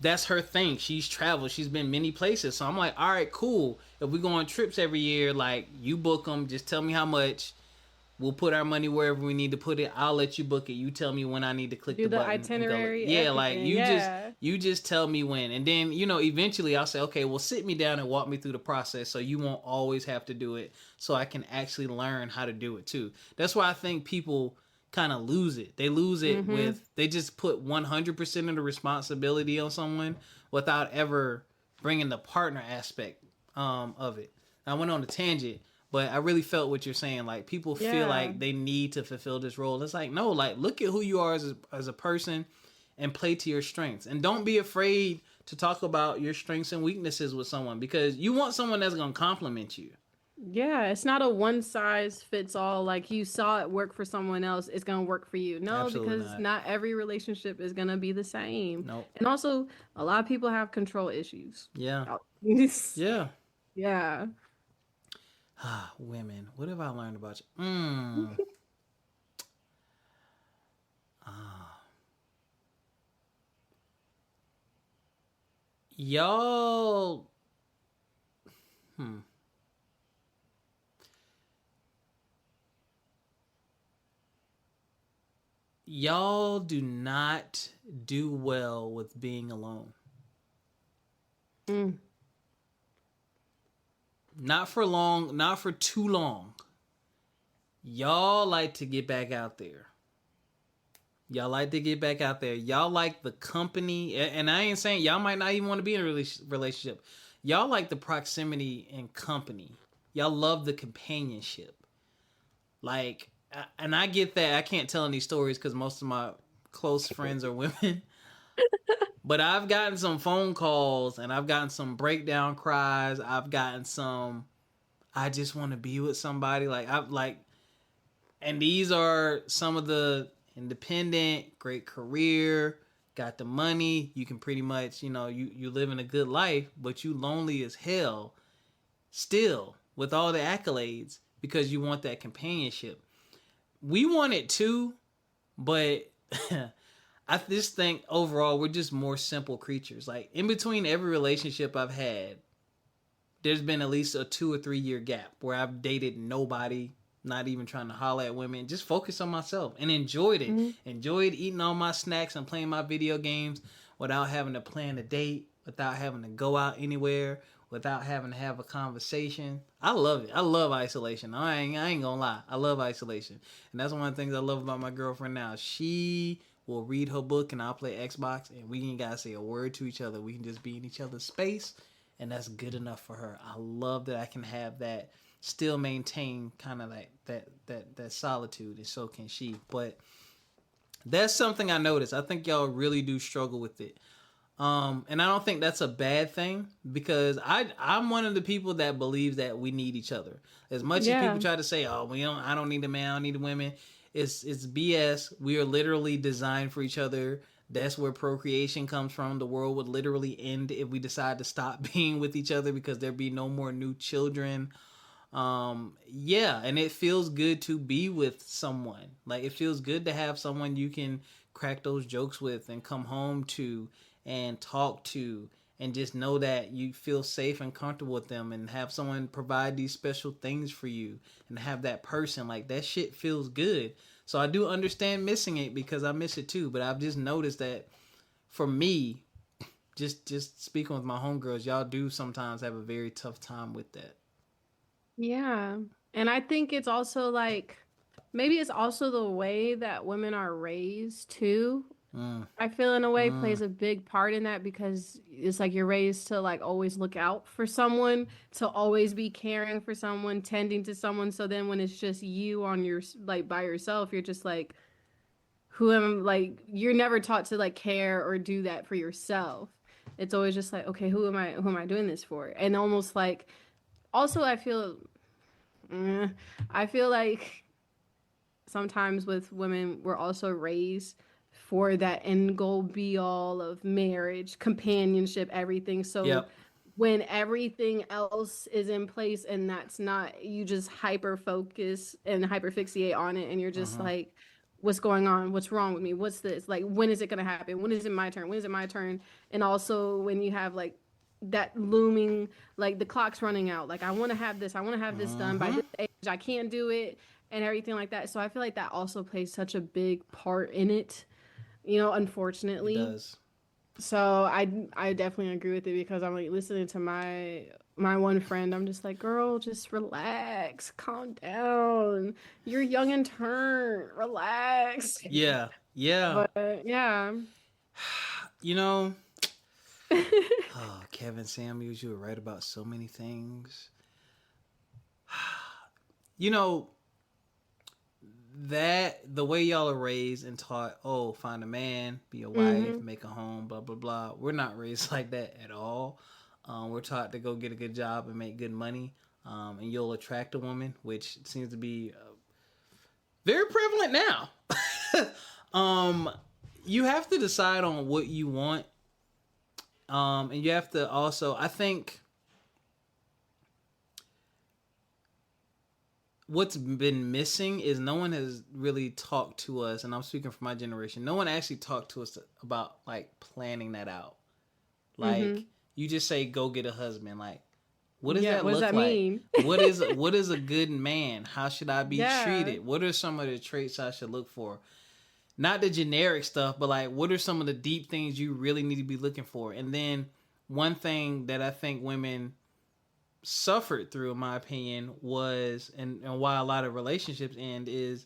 that's her thing. She's traveled. She's been many places. So I'm like, all right, cool. If we go on trips every year, like, you book them. Just tell me how much. We'll put our money wherever we need to put it. I'll let you book it. You tell me when I need to click the button. Itinerary. Yeah, like you just tell me when. And then, eventually I'll say, okay, well, sit me down and walk me through the process so you won't always have to do it, so I can actually learn how to do it too. That's why I think people kind of lose it. They lose it they just put 100% of the responsibility on someone without ever bringing the partner aspect of it. I went on a tangent. But I really felt what you're saying. Like, people feel like they need to fulfill this role. It's like, no, like, look at who you are as a person and play to your strengths. And don't be afraid to talk about your strengths and weaknesses with someone, because you want someone that's going to compliment you. Yeah, it's not a one size fits all. Like, you saw it work for someone else, it's going to work for you. No, Absolutely because not every relationship is going to be the same. Nope. And also, a lot of people have control issues. Yeah. Yeah. Yeah. Women. What have I learned about you? Ah. Y'all. Hmm. Y'all do not do well with being alone. Mm. Not for long, not for too long. Y'all like to get back out there. Y'all like to get back out there. Y'all like the company. And I ain't saying y'all might not even want to be in a relationship. Y'all like the proximity and company. Y'all love the companionship. Like, and I get that. I can't tell any stories because most of my close friends are women. But I've gotten some phone calls and I've gotten some breakdown cries. I've gotten some, I just want to be with somebody. And these are some of the independent, great career, got the money. You can pretty much, you living a good life, but you lonely as hell still with all the accolades because you want that companionship. We want it too, but I just think overall we're just more simple creatures. Like in between every relationship I've had, there's been at least a 2 or 3 year gap where I've dated nobody, not even trying to holler at women, just focus on myself and enjoyed it. Mm-hmm. Enjoyed eating all my snacks and playing my video games without having to plan a date, without having to go out anywhere, without having to have a conversation. I love it. I love isolation. I ain't gonna lie. I love isolation. And that's one of the things I love about my girlfriend now. She will read her book and I'll play Xbox and we ain't gotta say a word to each other. We can just be in each other's space and that's good enough for her. I love that I can have that, still maintain kind of like that solitude, and so can she. But that's something I noticed. I think y'all really do struggle with it. And I don't think that's a bad thing because I'm one of the people that believes that we need each other. As much as people try to say, "Oh, I don't need a man, I don't need a women," it's BS. We are literally designed for each other. That's where procreation comes from. The world would literally end if we decide to stop being with each other because there'd be no more new children. Yeah, and it feels good to be with someone. Like it feels good to have someone you can crack those jokes with and come home to and talk to and just know that you feel safe and comfortable with them and have someone provide these special things for you and have that person. Like that shit feels good. So I do understand missing it because I miss it too, but I've just noticed that for me, just speaking with my homegirls, y'all do sometimes have a very tough time with that. Yeah. And I think it's also like maybe it's also the way that women are raised too. Mm, I feel in a way mm, plays a big part in that because it's like you're raised to like always look out for someone, to always be caring for someone, tending to someone. So then when it's just you on your like by yourself, you're just like, who am like you're never taught to like care or do that for yourself. It's always just like, okay, who am I doing this for? And almost like also eh, I feel like sometimes with women, we're also raised for that end goal be all of marriage, companionship, everything. So yep. when everything else is in place and that's not, you just hyper focus and hyper fixate on it, and you're just Uh-huh. like, what's going on? What's wrong with me? What's this? Like, when is it going to happen? When is it my turn? When is it my turn? And also, when you have like that looming, like the clock's running out, like, I want to have this, I want to have this done by Uh-huh. this age, I can't do it, and everything like that. So I feel like that also plays such a big part in it, It unfortunately. does. So I definitely agree with it because I'm like listening to my one friend. I'm just like, girl, just relax, calm down. You're young and turn, relax. Yeah. Yeah. But yeah. You know, oh, Kevin Samuels, you were right about so many things. You know, that the way y'all are raised and taught, oh, find a man, be a wife, Hmm. make a home, blah blah blah. We're not raised like that at all. We're taught to go get a good job and make good money, and you'll attract a woman, which seems to be very prevalent now. um, you have to decide on what you want, and you have to also, I think, what's been missing is no one has really talked to us, and I'm speaking for my generation. No one actually talked to us about like planning that out. Like you just say, "Go get a husband." Like, what does that what does look that like? mean? What is a good man? How should I be treated? What are some of the traits I should look for? Not the generic stuff, but like, what are some of the deep things you really need to be looking for? And then one thing that I think women suffered through, in my opinion, was and why a lot of relationships end is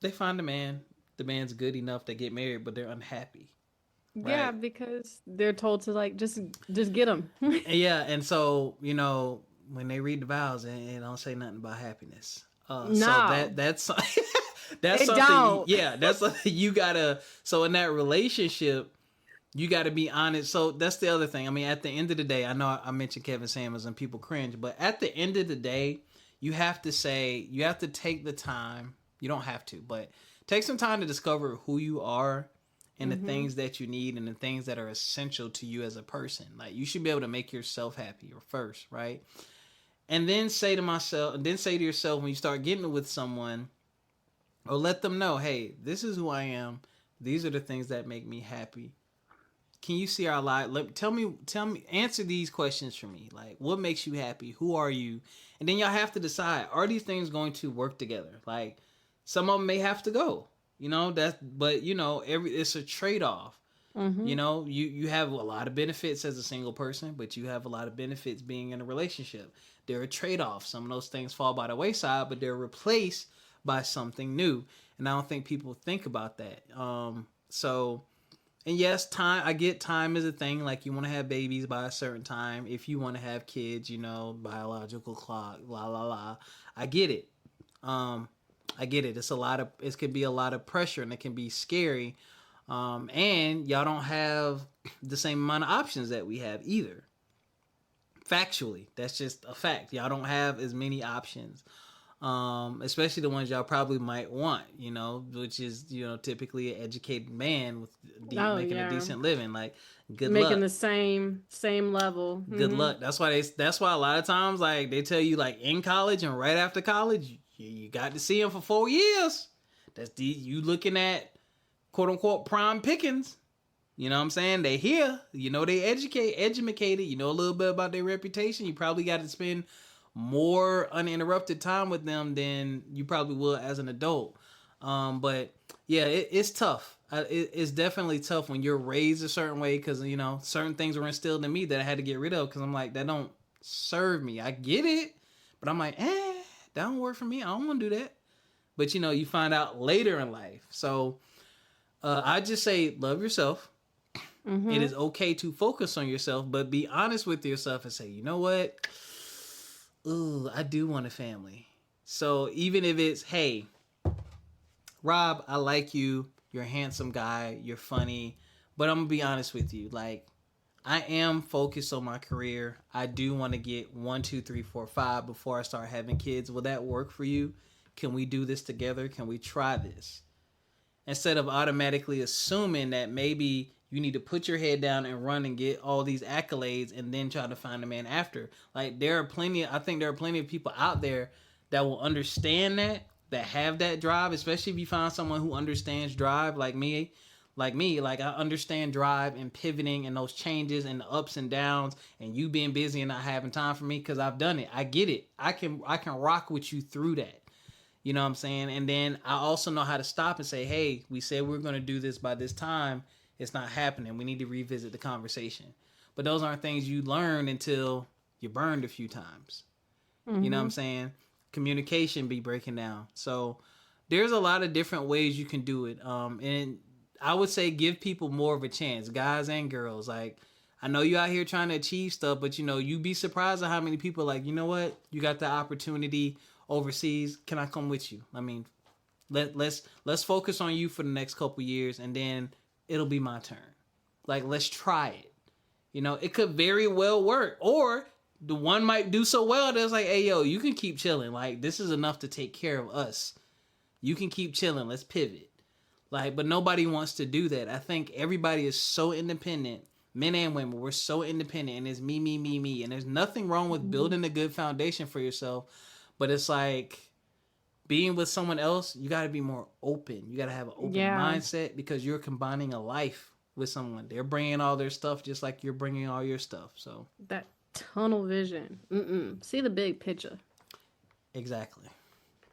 they find the man's good enough to get married, but they're unhappy. Yeah, Right. because they're told to like just get them. Yeah, and so when they read the vows, it don't say nothing about happiness. So No, that's that's it something. don't. Yeah, that's something you gotta. So in that relationship, you got to be honest. So that's the other thing. I mean, at the end of the day, I know I mentioned Kevin Samuels and people cringe, but at the end of the day, you have to take the time. You don't have to, but take some time to discover who you are and the things that you need and the things that are essential to you as a person. Like you should be able to make yourself happy first, right? And then say to yourself when you start getting with someone, or let them know, hey, this is who I am. These are the things that make me happy. Can you see our life? Tell me, answer these questions for me. Like, what makes you happy? Who are you? And then y'all have to decide, are these things going to work together? Like, some of them may have to go, but it's a trade-off. You have a lot of benefits as a single person, but you have a lot of benefits being in a relationship. There are trade-offs. Some of those things fall by the wayside, but they're replaced by something new. And I don't think people think about that. And yes, I get time is a thing. Like you want to have babies by a certain time. If you want to have kids, biological clock, la la la. I get it. I get it. It could be a lot of pressure and it can be scary. And y'all don't have the same amount of options that we have either. Factually, that's just a fact. Y'all don't have as many options. Especially the ones y'all probably might want, which is, typically an educated man with making a decent living. Like, good luck. Making the same level. Good luck. That's why a lot of times, like, they tell you, like, in college and right after college, you got to see them for 4 years. You looking at, quote unquote, prime pickings. You know what I'm saying? They here. They educated. You know a little bit about their reputation. You probably got to spend more uninterrupted time with them than you probably would as an adult. But yeah, it's tough. It's definitely tough when you're raised a certain way because, certain things were instilled in me that I had to get rid of because I'm like, that don't serve me. I get it, but I'm like, that don't work for me. I don't want to do that. But, you find out later in life. So I just say, love yourself. It is okay to focus on yourself, but be honest with yourself and say, you know what? Ooh, I do want a family. So even if it's, hey, Rob, I like you. You're a handsome guy. You're funny. But I'm going to be honest with you. Like, I am focused on my career. I do want to get 1, 2, 3, 4, 5 before I start having kids. Will that work for you? Can we do this together? Can we try this? Instead of automatically assuming that maybe you need to put your head down and run and get all these accolades and then try to find a man after. Like, I think there are plenty of people out there that will understand that have that drive, especially if you find someone who understands drive like me. Like I understand drive and pivoting and those changes and the ups and downs and you being busy and not having time for me because I've done it. I get it. I can rock with you through that. You know what I'm saying? And then I also know how to stop and say, hey, we said we we're going to do this by this time. It's not happening. We need to revisit the conversation. But those aren't things you learn until you're burned a few times. You know what I'm saying? Communication be breaking down. So there's a lot of different ways you can do it. And I would say give people more of a chance, guys and girls. Like, I know you out here trying to achieve stuff, but you'd be surprised at how many people like, you know what? You got the opportunity overseas. Can I come with you? I mean, let's focus on you for the next couple years and then it'll be my turn. Like, let's try it. It could very well work. Or the one might do so well that it's like, hey, yo, you can keep chilling. Like, this is enough to take care of us. You can keep chilling. Let's pivot. Like, but nobody wants to do that. I think everybody is so independent. Men and women, we're so independent. And it's me, me, me, me. And there's nothing wrong with building a good foundation for yourself. But it's like being with someone else, you got to be more open. You got to have an open mindset because you're combining a life with someone. They're bringing all their stuff just like you're bringing all your stuff. So that tunnel vision. See the big picture. Exactly.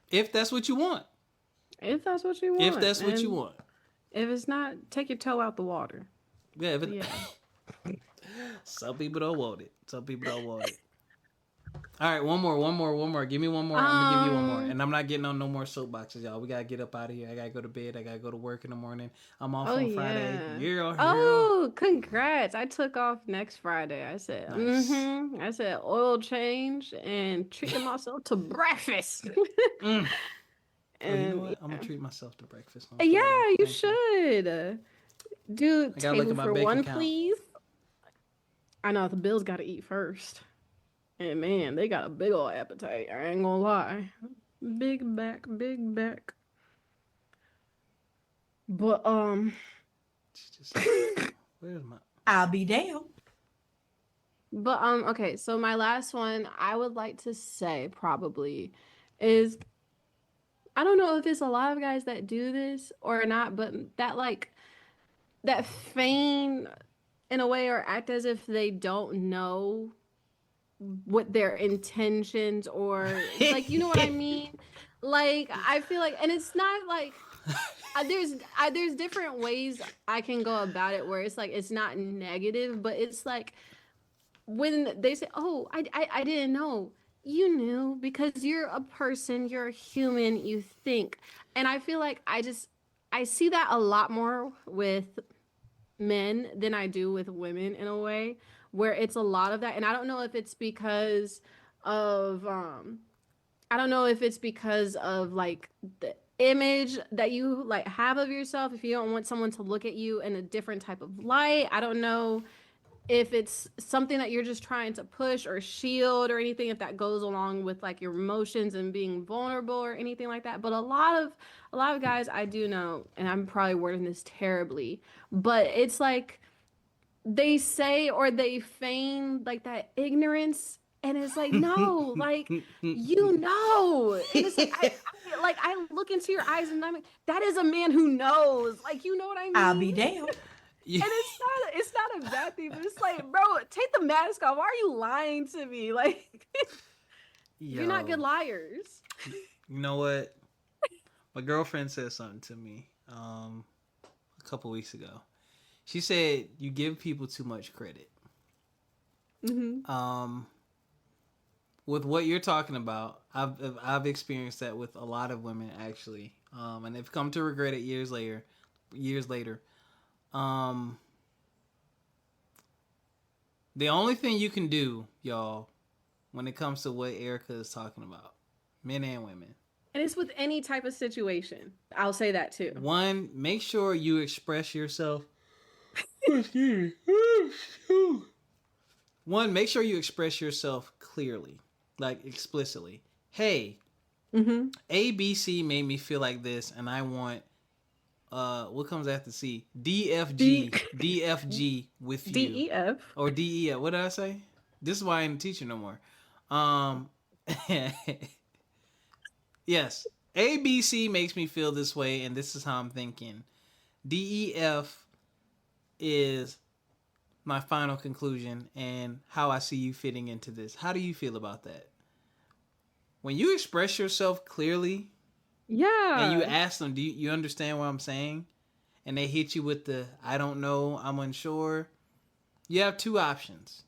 If that's what you want. If that's what you want. If that's what you want. If it's not, take your toe out the water. Yeah. Some people don't want it. All right, one more. Give me one more. I'm gonna give you one more, and I'm not getting on no more soapboxes, y'all. We gotta get up out of here. I gotta go to bed. I gotta go to work in the morning. I'm off on Friday. Oh, congrats! I took off next Friday. I said, nice. I said oil change and treating myself to breakfast. And you know what? I'm gonna treat myself to breakfast. Yeah, you should. Dude, table for one, please. I know the Bills got to eat first. And man, they got a big old appetite. I ain't gonna lie. Big back. But where's my I'll be damned. But okay, so my last one I would like to say probably is, I don't know if it's a lot of guys that do this or not, but that feign in a way or act as if they don't know what their intentions or like, you know what I mean? Like, I feel like, and it's not like there's different ways I can go about it where it's like it's not negative, but it's like when they say, "Oh, I didn't know." You knew because you're a person, you're a human, you think. And I feel like I see that a lot more with men than I do with women in a way, where it's a lot of that. And I don't know if it's because of like the image that you like have of yourself, if you don't want someone to look at you in a different type of light. I don't know if it's something that you're just trying to push or shield or anything, if that goes along with like your emotions and being vulnerable or anything like that. But a lot of guys I do know, and I'm probably wording this terribly, but it's like they say or they feign like that ignorance, and it's like, no, like, you know. And it's like I look into your eyes and I'm like, that is a man who knows. Like, you know what I mean? I'll be damned. And it's not a bad thing, but it's like, bro, take the mask off. Why are you lying to me? Like, you're not good liars. You know what? My girlfriend said something to me a couple weeks ago. She said, you give people too much credit. Mm-hmm. With what you're talking about, I've experienced that with a lot of women, actually. And they've come to regret it years later. The only thing you can do, y'all, when it comes to what Ericca is talking about, men and women. And it's with any type of situation. I'll say that too. One, make sure you express yourself. One, make sure you express yourself clearly, like explicitly. Hey, ABC made me feel like this, and I want what comes after C? DFG with you. DEF. Or DEF. What did I say? This is why I ain't a teacher no more. Yes. ABC makes me feel this way, and this is how I'm thinking. DEF is my final conclusion and how I see you fitting into this. How do you feel about that? When you express yourself clearly, and you ask them, do you understand what I'm saying? And they hit you with the, I don't know, I'm unsure. You have two options.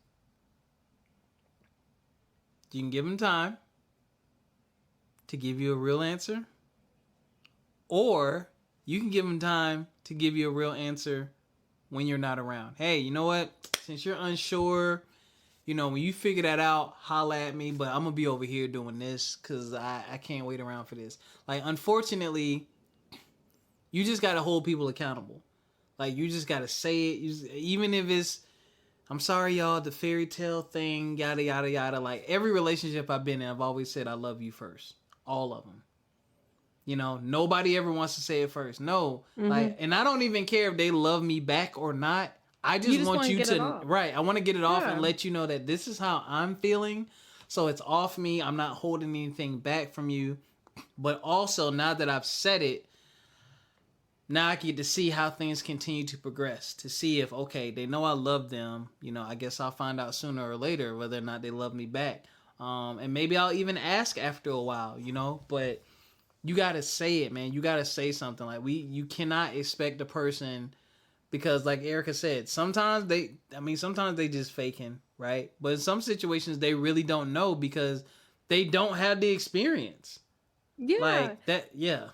You can give them time to give you a real answer, or you can give them time to give you a real answer when you're not around. Hey, you know what? Since you're unsure, you know, when you figure that out, holla at me, but I'm going to be over here doing this because I can't wait around for this. Like, unfortunately, you just got to hold people accountable. Like, you just got to say it. Even if it's, I'm sorry, y'all, the fairy tale thing, yada, yada, yada. Like, every relationship I've been in, I've always said I love you first. All of them. You know, nobody ever wants to say it first. No. Like, and I don't even care if they love me back or not. I just want you to, right, I want to get it off and let you know that this is how I'm feeling. So it's off me. I'm not holding anything back from you. But also, now that I've said it, now I get to see how things continue to progress. To see if, okay, they know I love them. You know, I guess I'll find out sooner or later whether or not they love me back. And maybe I'll even ask after a while, you know. But you got to say it, man. You got to say something. Like, you cannot expect a person... Because like Ericca said, sometimes they just faking, right? But in some situations, they really don't know because they don't have the experience. Yeah. Like that, yeah.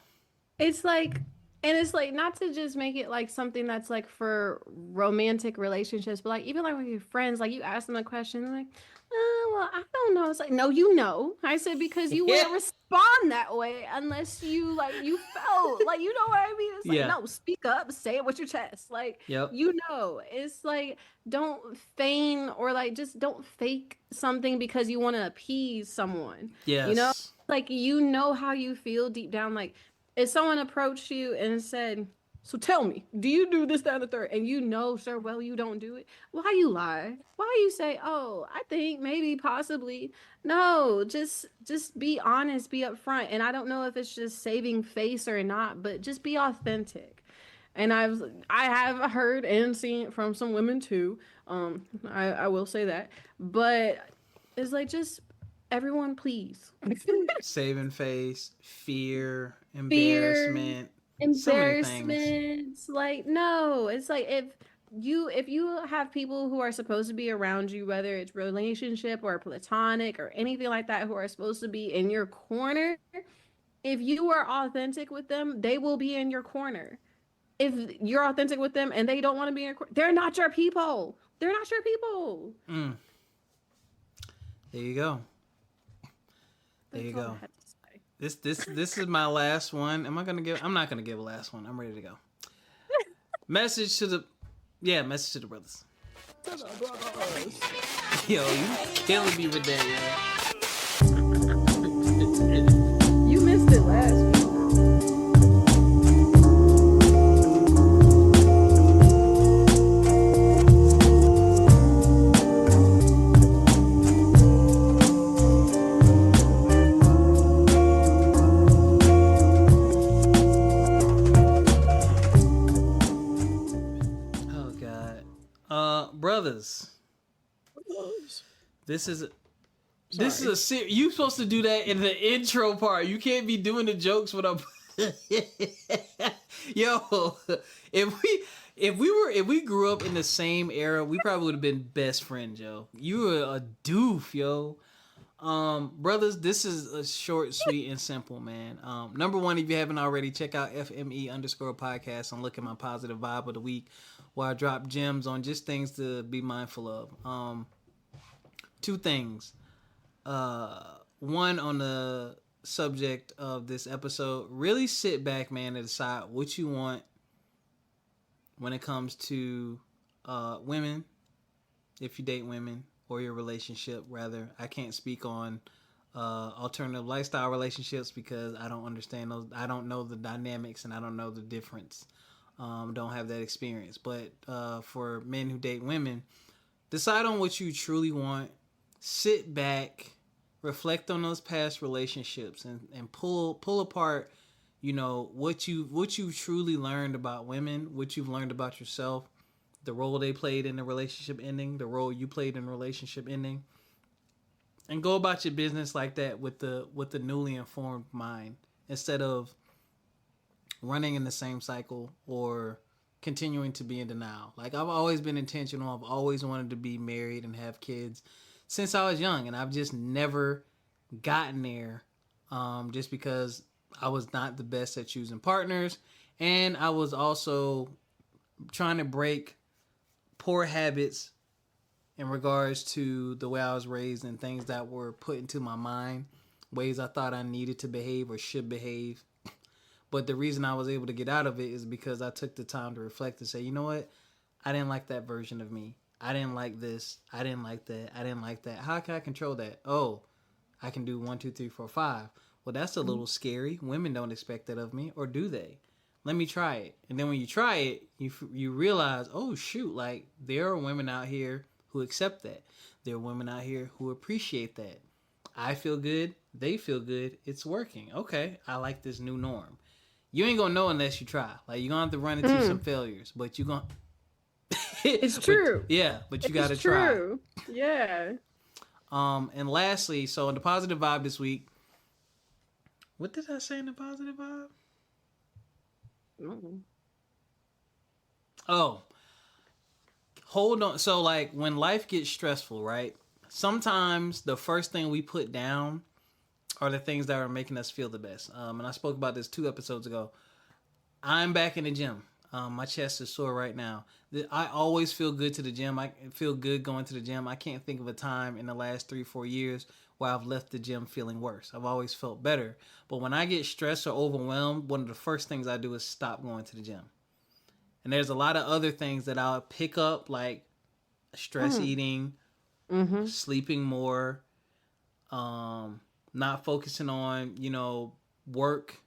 It's like, and it's like, not to just make it like something that's like for romantic relationships, but like even like with your friends, like you ask them a question, like, well, I don't know. It's like, no, you know. I said, because you wouldn't respond that way unless you like, you felt like, you know what I mean? It's like, no, speak up, say it with your chest. Like, you know, it's like, don't feign or like, just don't fake something because you want to appease someone. Yes. You know, like, you know how you feel deep down. Like, if someone approached you and said, so tell me, do you do this, that, and the third? And you know, sir, well, you don't do it. Why you lie? Why you say, oh, I think, maybe, possibly. No, just be honest, be upfront. And I don't know if it's just saving face or not, but just be authentic. And I have heard and seen from some women too. I will say that. But it's like, just everyone, please. Saving face, fear, embarrassment. Embarrassment. Like, no, it's like if you have people who are supposed to be around you, whether it's relationship or platonic or anything like that, who are supposed to be in your corner, if you are authentic with them, they will be in your corner. If you're authentic with them and they don't want to be in your corner, they're not your people. They're not your people. There you go. There you go. This is my last one. I'm not gonna give a last one. I'm ready to go. Message to the brothers. To the brothers. Yo, you killing me with that, yo. You missed it last week. Brothers, this is a serious. You supposed to do that in the intro part. You can't be doing the jokes when I'm. Yo, if we grew up in the same era, we probably would have been best friends, yo. You were a doof, yo. Brothers, this is a short, sweet, and simple, man. Number one, if you haven't already, check out FME_podcast and look at my positive vibe of the week, where I drop gems on just things to be mindful of. Two things. One, on the subject of this episode, really sit back, man, and decide what you want when it comes to women, if you date women, or your relationship, rather. I can't speak on alternative lifestyle relationships because I don't understand those. I don't know the dynamics and I don't know the difference. Don't have that experience. But for men who date women, decide on what you truly want. Sit back, reflect on those past relationships, and pull apart, you know, what you truly learned about women, what you've learned about yourself, the role they played in the relationship ending, the role you played in the relationship ending, and go about your business like that with the newly informed mind, instead of running in the same cycle or continuing to be in denial. Like, I've always been intentional. I've always wanted to be married and have kids since I was young, and I've just never gotten there, just because I was not the best at choosing partners, and I was also trying to break poor habits in regards to the way I was raised and things that were put into my mind, ways I thought I needed to behave or should behave. But the reason I was able to get out of it is because I took the time to reflect and say, you know what? I didn't like that version of me. I didn't like this. I didn't like that. I didn't like that. How can I control that? Oh, I can do 1, 2, 3, 4, 5. Well, that's a little scary. Women don't expect that of me, or do they? Let me try it. And then when you try it, you realize, oh, shoot, like, there are women out here who accept that. There are women out here who appreciate that. I feel good. They feel good. It's working. Okay, I like this new norm. You ain't gonna know unless you try. Like, you're gonna have to run into some failures, but you're gonna. It's true. But you gotta try. True. Yeah. And lastly, so in the positive vibe this week, what did I say in the positive vibe? Mm-hmm. Oh, hold on. So, like, when life gets stressful, right? Sometimes the first thing we put down are the things that are making us feel the best. And I spoke about this 2 episodes ago. I'm back in the gym. My chest is sore right now. I always feel good to the gym. I feel good going to the gym. I can't think of a time in the last 3-4 years where I've left the gym feeling worse. I've always felt better. But when I get stressed or overwhelmed, one of the first things I do is stop going to the gym. And there's a lot of other things that I'll pick up, like stress eating, sleeping more, not focusing on, work,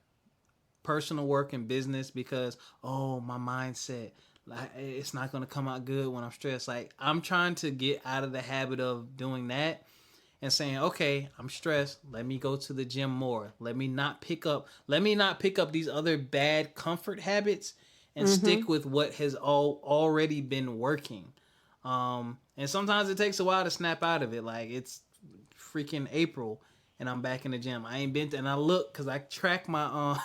personal work and business because, my mindset, like, it's not going to come out good when I'm stressed. Like, I'm trying to get out of the habit of doing that and saying, okay, I'm stressed. Let me go to the gym more. Let me not pick up these other bad comfort habits and stick with what has already been working. And sometimes it takes a while to snap out of it. Like, it's freaking April and I'm back in the gym. I ain't been and I look because I track my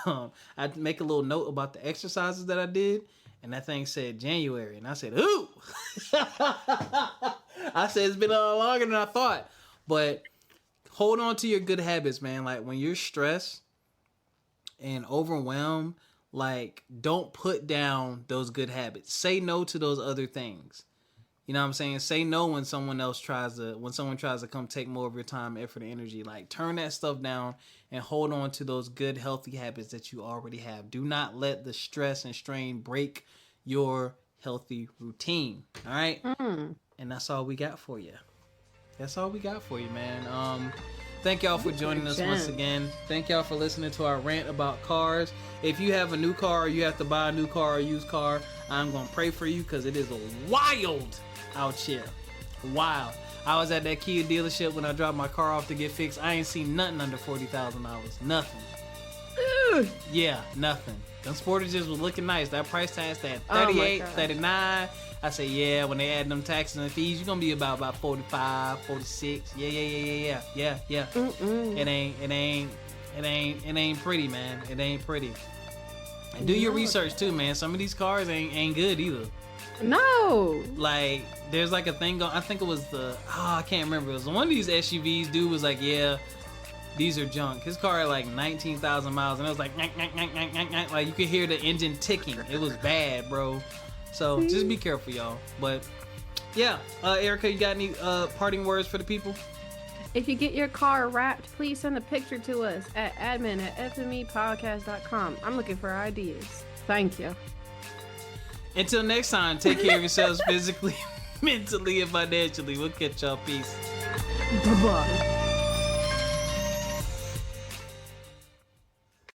I make a little note about the exercises that I did, and that thing said January, and I said, ooh. I said it's been a lot longer than I thought. But hold on to your good habits, man. Like, when you're stressed and overwhelmed, like, don't put down those good habits. Say no to those other things. You know what I'm saying? Say no when someone tries to come take more of your time, effort, and energy. Like, turn that stuff down and hold on to those good, healthy habits that you already have. Do not let the stress and strain break your healthy routine. All right? And that's all we got for you. That's all we got for you, man. Thank y'all for joining us once again. Thank y'all for listening to our rant about cars. If you have a new car or you have to buy a new car or used car, I'm going to pray for you because it is wild out here. Wild. I was at that Kia dealership when I dropped my car off to get fixed. I ain't seen nothing under $40,000. Nothing. Yeah, nothing. Them Sportages was looking nice. That price tag's at 38, 39. I say, yeah, when they add them taxes and fees, you're going to be about 45, 46. Yeah. It ain't pretty, man. It ain't pretty. And do your research too, man. Some of these cars ain't good either. No. Like, there's like a thing I think it was I can't remember. It was one of these SUVs. Dude was like, yeah, these are junk. His car had like 19,000 miles, and it was like, like you could hear the engine ticking. It was bad, bro. So just be careful, y'all. But yeah, Ericca, you got any parting words for the people? If you get your car wrapped, please send a picture to us at admin@fmepodcast.com. I'm looking for ideas. Thank you. Until next time, take care of yourselves physically, mentally, and financially. We'll catch y'all. Peace. Bye-bye.